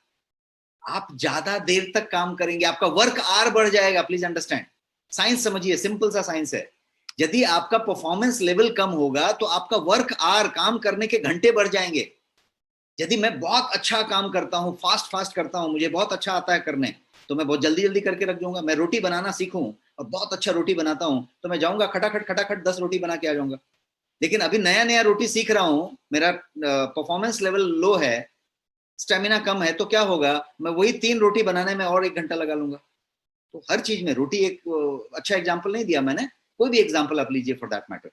आप ज्यादा देर तक काम करेंगे, आपका वर्क आवर बढ़ जाएगा। प्लीज अंडरस्टैंड, साइंस समझिए, सिंपल सा साइंस है। यदि आपका परफॉर्मेंस लेवल कम होगा तो आपका वर्क आवर, काम करने के घंटे बढ़ जाएंगे। यदि मैं बहुत अच्छा काम करता हूँ, फास्ट फास्ट करता हूँ, मुझे बहुत अच्छा आता है करने, तो मैं बहुत जल्दी जल्दी करके रख दूंगा। मैं रोटी बनाना सीखूं और बहुत अच्छा रोटी बनाता हूँ, तो मैं जाऊंगा खटाखट खटाखट 10 रोटी बना के आ जाऊंगा। लेकिन अभी नया नया रोटी सीख रहा हूँ, मेरा परफॉर्मेंस लेवल लो है, स्टेमिना कम है, तो क्या होगा, मैं वही 3 रोटी बनाने में और 1 घंटा लगा लूंगा। तो हर चीज में रोटी एक अच्छा एग्जाम्पल नहीं दिया मैंने, कोई भी एग्जाम्पल आप लीजिए फॉर दैट मैटर।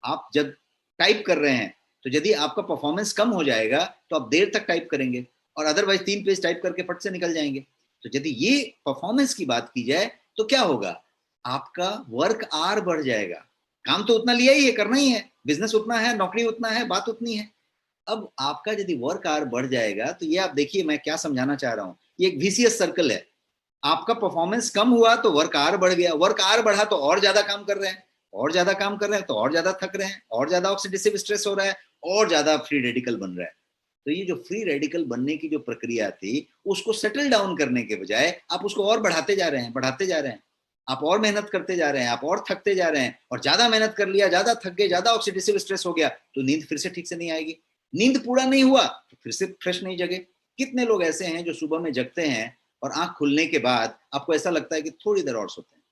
आप जब टाइप कर रहे हैं तो यदि आपका परफॉर्मेंस कम हो जाएगा तो आप देर तक टाइप करेंगे, और अदरवाइज 3 पेज टाइप करके फट से निकल जाएंगे। तो यदि ये परफॉर्मेंस की बात की जाए तो क्या होगा, आपका वर्क आवर बढ़ जाएगा। काम तो उतना लिया ही है, करना ही है, बिजनेस उतना है, नौकरी उतना है, बात उतनी है। अब आपका यदि वर्क आवर बढ़ जाएगा तो ये आप देखिए मैं क्या समझाना चाह रहा हूं, ये एक वीसीएस सर्कल है। आपका परफॉर्मेंस कम हुआ तो वर्क आवर बढ़ गया, वर्क आवर बढ़ा तो और ज्यादा काम कर रहे हैं, और ज्यादा काम कर रहे हैं तो और ज्यादा थक रहे हैं, और ज्यादा ऑक्सीडेटिव स्ट्रेस हो रहा है, और ज्यादा फ्री रेडिकल बन रहा है। तो ये जो फ्री रेडिकल बनने की जो प्रक्रिया थी, उसको सेटल डाउन करने के बजाय आप उसको और बढ़ाते जा रहे हैं, बढ़ाते जा रहे हैं। आप और मेहनत करते जा रहे हैं, आप और थकते जा रहे हैं, और ज्यादा मेहनत कर लिया, ज्यादा थक गए, ज्यादा ऑक्सीडेटिव स्ट्रेस हो गया, तो नींद फिर से ठीक से नहीं आएगी। नींद पूरा नहीं हुआ तो फिर से फ्रेश नहीं जगे। कितने लोग ऐसे हैं जो सुबह में जगते हैं और आंख खुलने के बाद आपको ऐसा लगता है कि थोड़ी देर और सोते हैं।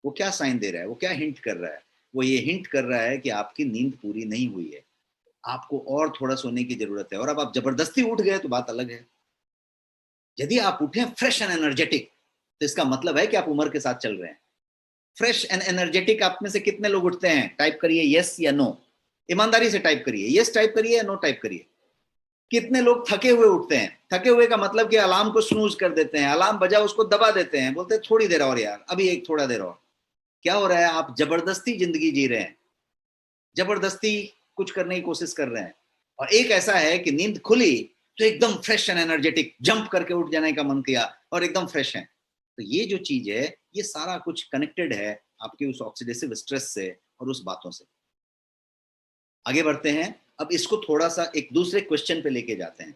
वो क्या साइन दे रहा है, वो क्या हिंट कर रहा है? वो ये हिंट कर रहा है कि आपकी नींद पूरी नहीं हुई है, आपको और थोड़ा सोने की जरूरत है। और अब आप जबरदस्ती उठ गए तो बात अलग है। यदि आप उठे फ्रेश एंड एनर्जेटिक, तो इसका मतलब है कि आप उम्र के साथ चल रहे हैं। फ्रेश एंड एनर्जेटिक आप में से कितने लोग उठते हैं? टाइप करिए यस या नो, ईमानदारी से टाइप करिए, यस टाइप करिए या नो टाइप करिए। कितने लोग थके हुए उठते हैं? थके हुए का मतलब कि अलार्म को स्नूज कर देते हैं, अलार्म बजा उसको दबा देते हैं, बोलते हैं थोड़ी देर और यार, अभी एक थोड़ा देर और। क्या हो रहा है? आप जबरदस्ती जिंदगी जी रहे हैं, जबरदस्ती कुछ करने की कोशिश कर रहे हैं। और एक ऐसा है कि नींद खुली तो एकदम फ्रेश एंड एनर्जेटिक, जंप करके उठ जाने का मन किया और एकदम फ्रेश है। तो ये जो चीज है, ये सारा कुछ कनेक्टेड है आपके उस ऑक्सीडेटिव स्ट्रेस से और उस बातों से। आगे बढ़ते हैं। अब इसको थोड़ा सा एक दूसरे क्वेश्चन पे लेके जाते हैं।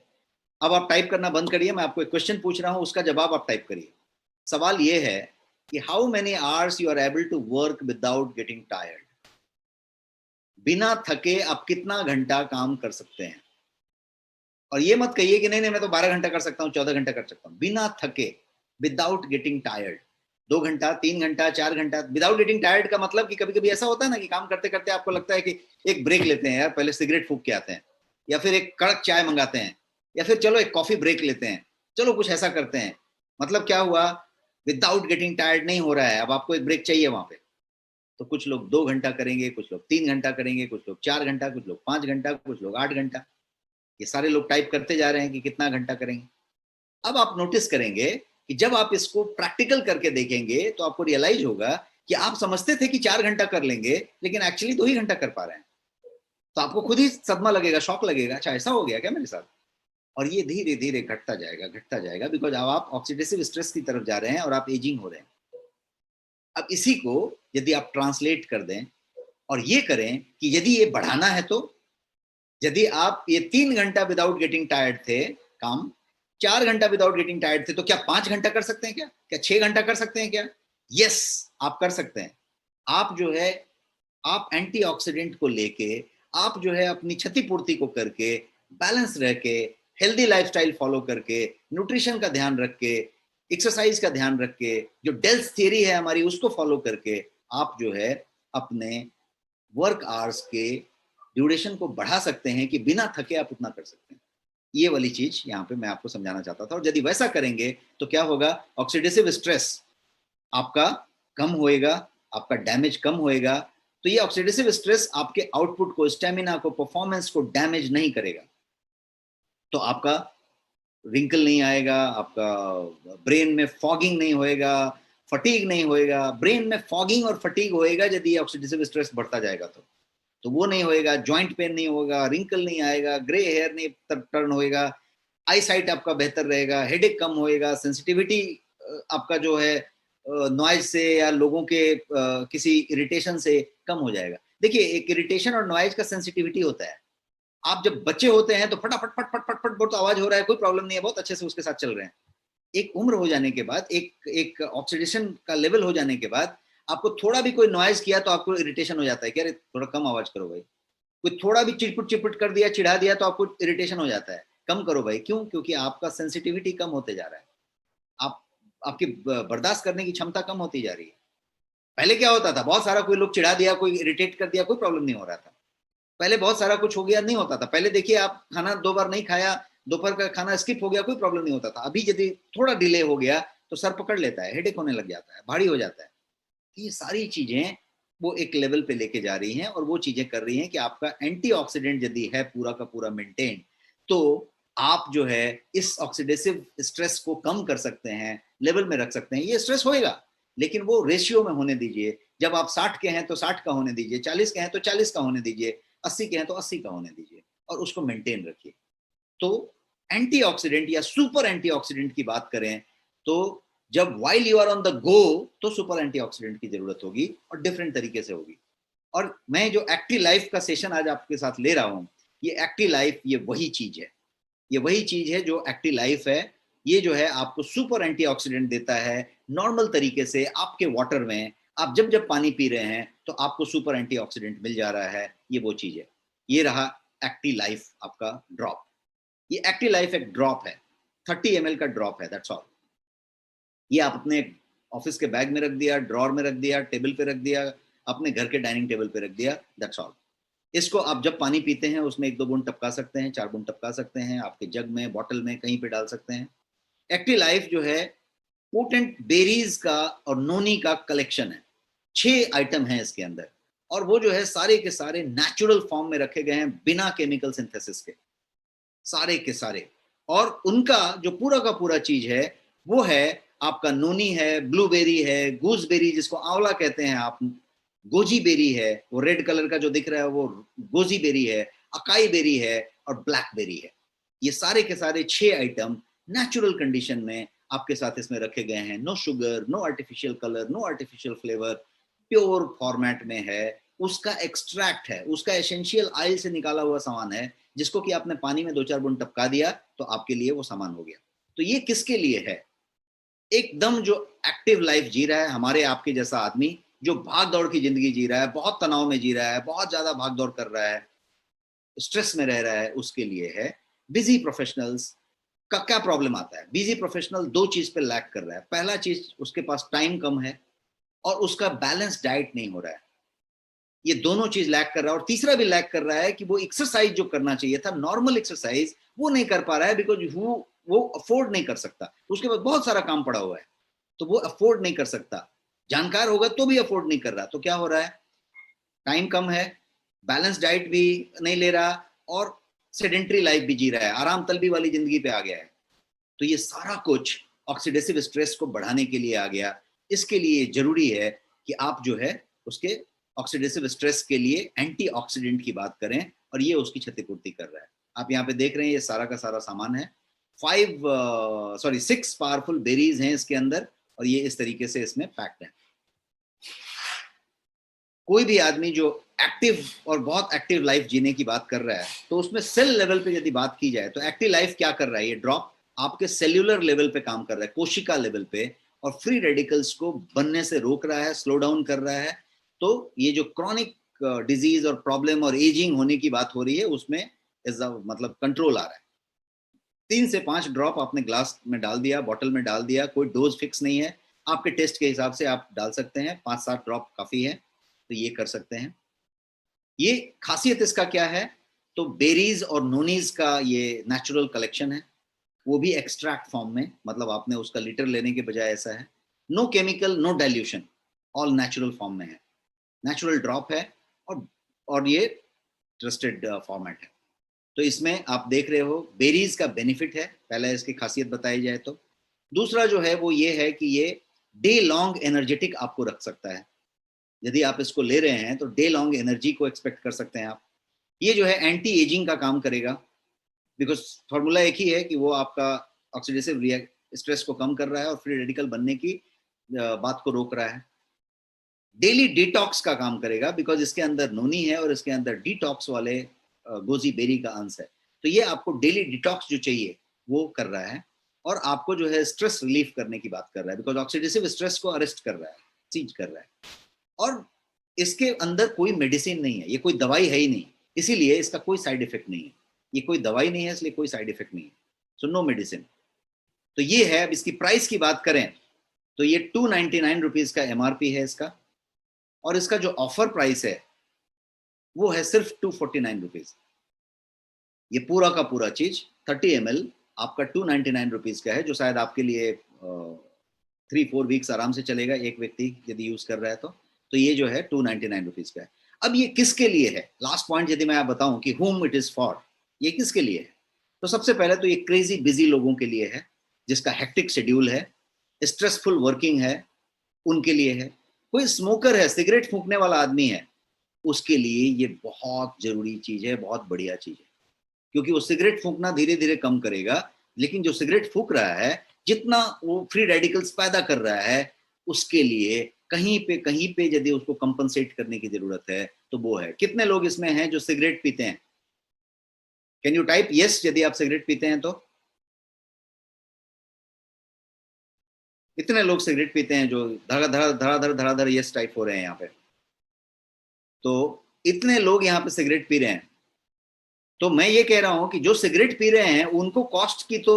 अब आप टाइप करना बंद करिए, मैं आपको एक क्वेश्चन पूछ रहा हूं, उसका जवाब आप टाइप करिए। सवाल ये है कि how many hours you are able to work without getting tired? बिना थके आप कितना घंटा काम कर सकते हैं? और ये मत कहिए कि नहीं नहीं मैं तो 12 घंटा कर सकता हूँ, 14 घंटा कर सकता हूँ। बिना थके, विदाउट गेटिंग टायर्ड। 2 घंटा, 3 घंटा, 4 घंटा विदाउट गेटिंग टायर्ड का मतलब कि कभी कभी ऐसा होता है ना कि काम करते करते आपको लगता है कि एक ब्रेक लेते हैं यार, पहले सिगरेट फूंक के आते हैं, या फिर एक कड़क चाय मंगाते हैं, या फिर चलो एक कॉफी ब्रेक लेते हैं, चलो कुछ ऐसा करते हैं। मतलब क्या हुआ? विदाउट गेटिंग टायर्ड नहीं हो रहा है, अब आपको एक ब्रेक चाहिए वहां पे। तो कुछ लोग 2 घंटा करेंगे, कुछ लोग 3 घंटा करेंगे, कुछ लोग 4 घंटा, कुछ लोग 5 घंटा, कुछ लोग 8 घंटा। ये सारे लोग टाइप करते जा रहे हैं कि कितना घंटा करेंगे। अब आप नोटिस करेंगे कि जब आप इसको प्रैक्टिकल करके देखेंगे तो आपको रियलाइज होगा कि आप समझते थे कि 4 घंटा कर लेंगे, लेकिन एक्चुअली 2 ही घंटा कर पा रहे हैं। तो आपको खुद ही सदमा लगेगा, शॉक लगेगा, अच्छा ऐसा हो गया क्या मेरे साथ? और ये धीरे धीरे घटता जाएगा, घटता जाएगा, बिकॉज अब आप ऑक्सीडेटिव स्ट्रेस की तरफ जा रहे हैं और आप एजिंग हो रहे हैं। अब इसी को यदि आप ट्रांसलेट कर दें और ये करें कि यदि ये बढ़ाना है, तो यदि आप ये 3 घंटा विदाउट गेटिंग टायर्ड थे काम, 4 घंटा विदाउट गेटिंग टायर्ड थे, तो क्या 5 घंटा कर सकते हैं? क्या 6 घंटा कर सकते हैं? क्या यस आप कर सकते हैं। आप जो है, आप एंटीऑक्सीडेंट को लेके, आप जो है अपनी क्षतिपूर्ति को करके, बैलेंस रह के, हेल्दी लाइफस्टाइल फॉलो करके, न्यूट्रिशन का ध्यान रख के, एक्सरसाइज का ध्यान रख के, जो डेल्स थियरी है हमारी उसको फॉलो करके, आप जो है अपने वर्क आवर्स के ड्यूरेशन को बढ़ा सकते हैं कि बिना थके आप उतना कर सकते हैं। ये वाली चीज यहाँ पे मैं आपको समझाना चाहता था। और यदि वैसा करेंगे तो क्या होगा? ऑक्सीडेटिव स्ट्रेस आपका कम होएगा, आपका डैमेज कम होएगा। तो ये ऑक्सीडेटिव स्ट्रेस आपके आउटपुट को, स्टेमिना को, परफॉर्मेंस को डैमेज नहीं करेगा। तो आपका रिंकल नहीं आएगा, आपका ब्रेन में फॉगिंग नहीं होएगा, फटीग नहीं होएगा। ब्रेन में फॉगिंग और फटीग होएगा यदि ऑक्सीडेटिव स्ट्रेस बढ़ता जाएगा तो वो नहीं होएगा। जॉइंट पेन नहीं होगा, रिंकल नहीं आएगा, ग्रे हेयर नहीं टर्न होएगा, आई साइट आपका बेहतर रहेगा, हेडेक कम होएगा, सेंसिटिविटी आपका जो है नॉइज से या लोगों के किसी इरिटेशन से कम हो जाएगा। देखिए, एक इरिटेशन और नॉइज का सेंसिटिविटी होता है। आप जब बच्चे होते हैं तो फटाफट फट फट फट फट बहुत आवाज हो रहा है, कोई प्रॉब्लम नहीं है, बहुत अच्छे से उसके साथ चल रहे हैं। एक उम्र हो जाने के बाद, एक ऑक्सीडेशन का लेवल हो जाने के बाद, आपको थोड़ा भी कोई नॉइज किया तो आपको इरिटेशन हो जाता है कि अरे थोड़ा कम आवाज करो भाई। कोई थोड़ा भी चिटपुट चिटपुट कर दिया, चिढ़ा दिया, तो आपको इरिटेशन हो जाता है, कम करो भाई। क्यों? क्योंकि आपका सेंसिटिविटी कम होते जा रहा है, आप आपकी बर्दाश्त करने की क्षमता कम होती जा रही है। पहले क्या होता था? बहुत सारा कोई लोग चिढ़ा दिया, कोई इरिटेट कर दिया, कोई प्रॉब्लम नहीं हो रहा था। पहले बहुत सारा कुछ हो गया, नहीं होता था। पहले देखिए, आप खाना 2 बार नहीं खाया, दोपहर का खाना स्किप हो गया, कोई प्रॉब्लम नहीं होता था। अभी यदि थोड़ा डिले हो गया तो सर पकड़ लेता है, हेडेक होने लग जाता है, भारी हो जाता है। ये सारी चीजें वो एक लेवल पे लेके जा रही हैं और वो चीजें कर रही हैं कि आपका एंटीऑक्सीडेंट यदि है पूरा का पूरा मेंटेन, तो आप जो है इस ऑक्सीडेटिव स्ट्रेस को कम कर सकते हैं, लेवल में रख सकते हैं। ये स्ट्रेस होएगा, लेकिन वो रेशियो में होने दीजिए। जब आप 60 के हैं तो 60 का होने दीजिए, 40 के हैं तो 40 का होने दीजिए, 80 के हैं तो 80 का होने दीजिए, और उसको मेंटेन रखिए। तो एंटीऑक्सीडेंट या सुपर एंटीऑक्सीडेंट की बात करें तो जब while you are on the go, तो सुपर एंटीऑक्सीडेंट की जरूरत होगी और डिफरेंट तरीके से होगी। और मैं जो एक्टिव लाइफ का सेशन आज आपके साथ ले रहा हूं, ये एक्टिव लाइफ, ये वही चीज है, ये वही चीज है जो एक्टिव लाइफ है। ये जो है आपको सुपर एंटीऑक्सीडेंट देता है। नॉर्मल तरीके से आपके वाटर में आप जब जब पानी पी रहे हैं तो आपको सुपर एंटीऑक्सीडेंट मिल जा रहा है, ये वो चीज है। ये रहा एक्टिव लाइफ आपका ड्रॉप। ये एक्टिव लाइफ एक ड्रॉप है, 30 ml का ड्रॉप है, दैट्स ऑल। ये आप अपने ऑफिस के बैग में रख दिया, ड्रॉर में रख दिया, टेबल पे रख दिया, अपने घर के डाइनिंग टेबल पे रख दिया, दैट्स ऑल। इसको आप जब पानी पीते हैं उसमें 1-2 बूंद टपका सकते हैं, 4 बूंद टपका सकते हैं, आपके जग में, बॉटल में, कहीं पे डाल सकते हैं। एक्टिव लाइफ जो है पोटेंट बेरीज का और नोनी का कलेक्शन है। 6 आइटम है इसके अंदर, और वो जो है सारे के सारे नेचुरल फॉर्म में रखे गए हैं, बिना केमिकल सिंथेसिस के, सारे के सारे। और उनका जो पूरा का पूरा चीज है वो है आपका नोनी है, ब्लूबेरी है, गूसबेरी जिसको आंवला कहते हैं आप, गोजी बेरी है, वो रेड कलर का जो दिख रहा है वो गोजी बेरी है, अकाई बेरी है और ब्लैक बेरी है। ये सारे के सारे 6 आइटम नेचुरल कंडीशन में आपके साथ इसमें रखे गए हैं। No sugar, no artificial colour, no artificial flavour, pure format में है। उसका एक्सट्रैक्ट है, उसका एसेंशियल ऑयल से निकाला हुआ सामान है, जिसको कि आपने पानी में 2-4 बूंद टपका दिया तो आपके लिए वो सामान हो गया। तो ये किसके लिए है? एकदम जो एक्टिव लाइफ जी रहा है, हमारे आपके जैसा आदमी जो भाग दौड़ की जिंदगी जी रहा है, बहुत तनाव में जी रहा है, बहुत ज्यादा भाग दौड़ कर रहा है, स्ट्रेस में रह रहा है, उसके लिए है। बिजी प्रोफेशनल्स का क्या प्रॉब्लम आता है? बिजी प्रोफेशनल 2 चीज पे लैक कर रहा है। पहला चीज, उसके पास टाइम कम है और उसका बैलेंस डाइट नहीं हो रहा है। ये दोनों चीज लैक कर रहा है। और तीसरा भी लैक कर रहा है कि वो एक्सरसाइज जो करना चाहिए था, नॉर्मल एक्सरसाइज, वो नहीं कर पा रहा है, बिकॉज वो अफोर्ड नहीं कर सकता। उसके पास बहुत सारा काम पड़ा हुआ है तो वो अफोर्ड नहीं कर सकता। जानकार होगा तो भी अफोर्ड नहीं कर रहा। तो क्या हो रहा है? टाइम कम है, बैलेंस डाइट भी नहीं ले रहा, और सेडेंट्री लाइफ भी जी रहा है, आराम तलबी वाली जिंदगी पे आ गया है। तो ये सारा कुछ ऑक्सीडेटिव स्ट्रेस को बढ़ाने के लिए आ गया। इसके लिए जरूरी है कि आप जो है उसके ऑक्सीडेटिव स्ट्रेस के लिए एंटीऑक्सीडेंट की बात करें, और ये उसकी क्षतिपूर्ति कर रहा है। आप यहाँ पे देख रहे हैं ये सारा का सारा सामान है। 6 पावरफुल बेरीज हैं इसके अंदर, और ये इस तरीके से इसमें पैक्ड है। कोई भी आदमी जो एक्टिव और बहुत एक्टिव लाइफ जीने की बात कर रहा है, तो उसमें सेल लेवल पे यदि बात की जाए तो एक्टिव लाइफ क्या कर रहा है? ये ड्रॉप आपके सेल्यूलर लेवल पे काम कर रहा है, कोशिका लेवल पे, और फ्री रेडिकल्स को बनने से रोक रहा है, स्लो डाउन कर रहा है। तो ये जो क्रॉनिक डिजीज और प्रॉब्लम और एजिंग होने की बात हो रही है, उसमें मतलब कंट्रोल आ रहा है। 3 से 5 ड्रॉप आपने ग्लास में डाल दिया, बॉटल में डाल दिया, कोई डोज फिक्स नहीं है, आपके टेस्ट के हिसाब से आप डाल सकते हैं। 5-7 ड्रॉप काफी है, तो ये कर सकते हैं। ये खासियत इसका क्या है? तो बेरीज और नोनीज का ये नेचुरल कलेक्शन है, वो भी एक्सट्रैक्ट फॉर्म में, मतलब आपने उसका लीटर लेने के बजाय ऐसा है। No chemical, no dilution, all natural form में है, नेचुरल ड्रॉप है, और ये ट्रस्टेड फॉर्मेट है। तो इसमें आप देख रहे हो बेरीज का बेनिफिट है, पहला इसकी खासियत बताई जाए तो। दूसरा जो है वो ये है कि ये डे लॉन्ग एनर्जेटिक आपको रख सकता है। यदि आप इसको ले रहे हैं तो डे लॉन्ग एनर्जी को एक्सपेक्ट कर सकते हैं आप। ये जो है एंटी एजिंग का काम करेगा, बिकॉज फॉर्मूला एक ही है कि वो आपका ऑक्सीडेटिव स्ट्रेस को कम कर रहा है और फ्री रेडिकल बनने की बात को रोक रहा है। डेली डिटॉक्स का काम करेगा, बिकॉज इसके अंदर नोनी है और इसके अंदर डिटॉक्स वाले गोजी बेरी का अंश है। तो ये आपको डेली डिटॉक्स जो चाहिए वो कर रहा है, और आपको जो है स्ट्रेस रिलीफ करने की बात कर रहा है, बिकॉज ऑक्सीडेटिव स्ट्रेस को अरेस्ट कर रहा है, सीज कर रहा है। और इसके अंदर कोई मेडिसिन नहीं है, ये कोई दवाई है ही नहीं, इसीलिए इसका कोई साइड इफेक्ट नहीं है। ये कोई दवाई नहीं है, इसलिए कोई साइड इफेक्ट नहीं है, सो नो मेडिसिन। तो ये है। अब इसकी प्राइस की बात करें तो ये 299 रुपीज का एमआरपी है इसका, और इसका जो ऑफर प्राइस है वो है सिर्फ 249 रुपीज। ये पूरा का पूरा चीज 30 ml आपका 299 रुपीज का है, जो शायद आपके लिए 3-4 वीक्स आराम से चलेगा, एक व्यक्ति यदि यूज कर रहा है तो ये जो है 299 रुपीज का है। अब ये किसके लिए है? लास्ट पॉइंट यदि मैं आप बताऊं कि whom it is for, ये किसके लिए है? तो सबसे पहले तो ये क्रेजी बिजी लोगों के लिए है, जिसका हेक्टिक शेड्यूल है, स्ट्रेसफुल वर्किंग है, उनके लिए है। कोई स्मोकर है, सिगरेट फूंकने वाला आदमी है, उसके लिए ये बहुत जरूरी चीज है, बहुत बढ़िया चीज है। क्योंकि वो सिगरेट फूंकना धीरे धीरे कम करेगा, लेकिन जो सिगरेट फूंक रहा है, जितना वो फ्री रेडिकल्स पैदा कर रहा है, उसके लिए कहीं पे यदि उसको कंपनसेट करने की जरूरत है तो वो है। कितने लोग इसमें हैं जो सिगरेट पीते हैं? कैन यू टाइप यस यदि आप सिगरेट पीते हैं तो? इतने लोग सिगरेट पीते हैं जो धड़ाधड़ यस टाइप हो रहे हैं यहाँ पे। तो इतने लोग यहाँ पे सिगरेट पी रहे हैं, तो मैं ये कह रहा हूं कि जो सिगरेट पी रहे हैं उनको कॉस्ट की तो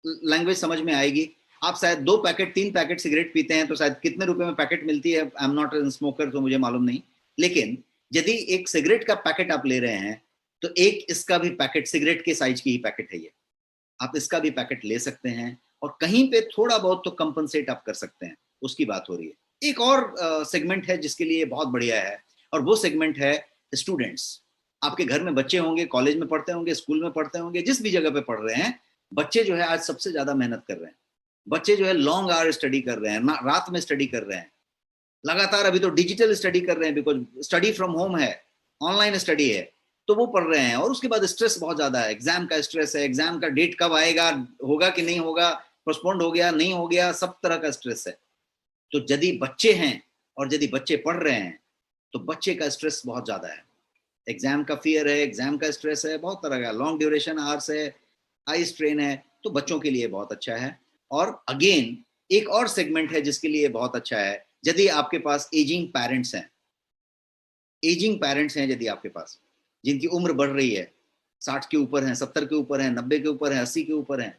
लैंग्वेज समझ में आएगी। आप शायद 2 पैकेट 3 पैकेट सिगरेट पीते हैं तो शायद कितने रुपए में पैकेट मिलती है, आई एम नॉट स्मोकर तो मुझे मालूम नहीं, लेकिन यदि एक सिगरेट का पैकेट आप ले रहे हैं तो एक इसका भी पैकेट, सिगरेट के साइज की ही पैकेट है ये, आप इसका भी पैकेट ले सकते हैं और कहीं पे थोड़ा बहुत तो कंपनसेट आप कर सकते हैं, उसकी बात हो रही है। एक और सेगमेंट है जिसके लिए बहुत बढ़िया है, और वो सेगमेंट है स्टूडेंट्स। आपके घर में बच्चे होंगे, कॉलेज में पढ़ते होंगे, स्कूल में पढ़ते होंगे, जिस भी जगह पे पढ़ रहे हैं, बच्चे जो है आज सबसे ज्यादा मेहनत कर रहे हैं। बच्चे जो है लॉन्ग आवर स्टडी कर रहे हैं, रात में स्टडी कर रहे हैं लगातार। अभी तो डिजिटल स्टडी कर रहे हैं, बिकॉज स्टडी फ्रॉम होम है, ऑनलाइन स्टडी है, तो वो पढ़ रहे हैं। और उसके बाद स्ट्रेस बहुत ज्यादा है, एग्जाम का स्ट्रेस है, एग्जाम का डेट कब आएगा, होगा कि नहीं होगा, पोस्टपोन्ड हो गया नहीं हो गया, सब तरह का स्ट्रेस है। तो यदि बच्चे हैं और यदि बच्चे पढ़ रहे हैं तो बच्चे का स्ट्रेस बहुत ज्यादा है, एग्जाम का फियर है, एग्जाम का स्ट्रेस है, बहुत तरह का, लॉन्ग ड्यूरेशन आवर्स है, आई स्ट्रेन है, तो बच्चों के लिए बहुत अच्छा है। और अगेन एक और सेगमेंट है जिसके लिए बहुत अच्छा है, यदि आपके पास एजिंग पेरेंट्स हैं, एजिंग पेरेंट्स हैं यदि आपके पास, जिनकी उम्र बढ़ रही है, 60 के ऊपर हैं, 70 के ऊपर हैं, 90 के ऊपर हैं, 80 के ऊपर हैं,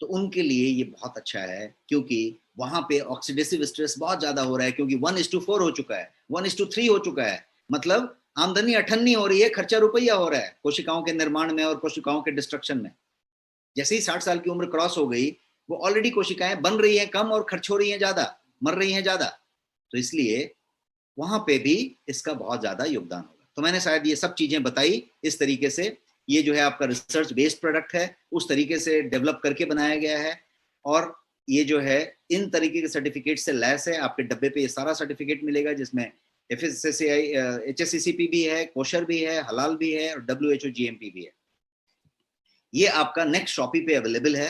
तो उनके लिए ये बहुत अच्छा है, क्योंकि वहां पे ऑक्सीडेटिव स्ट्रेस बहुत ज्यादा हो रहा है, क्योंकि 1:4 हो चुका है, 1:3 हो चुका है, मतलब आमदनी अठन्नी हो रही है, खर्चा रुपया हो रहा है कोशिकाओं के निर्माण में और कोशिकाओं के डिस्ट्रक्शन में। जैसे ही 60 साल की उम्र क्रॉस हो गई, वो ऑलरेडी कोशिकाएं बन रही हैं कम और खर्च हो रही हैं ज्यादा, मर रही हैं ज्यादा, तो इसलिए वहां पे भी इसका बहुत ज्यादा योगदान होगा। तो मैंने शायद ये सब चीजें बताई इस तरीके से, ये जो है आपका रिसर्च बेस्ड प्रोडक्ट है, उस तरीके से डेवलप करके बनाया गया है, और ये जो है इन तरीके के सर्टिफिकेट से लैस है। आपके डब्बे पे ये सारा सर्टिफिकेट मिलेगा, जिसमें FSSAI HACCP भी है, कोशर भी है, हलाल भी है और WHO GMP भी है। ये आपका नेक्स्ट शॉपी पे अवेलेबल है,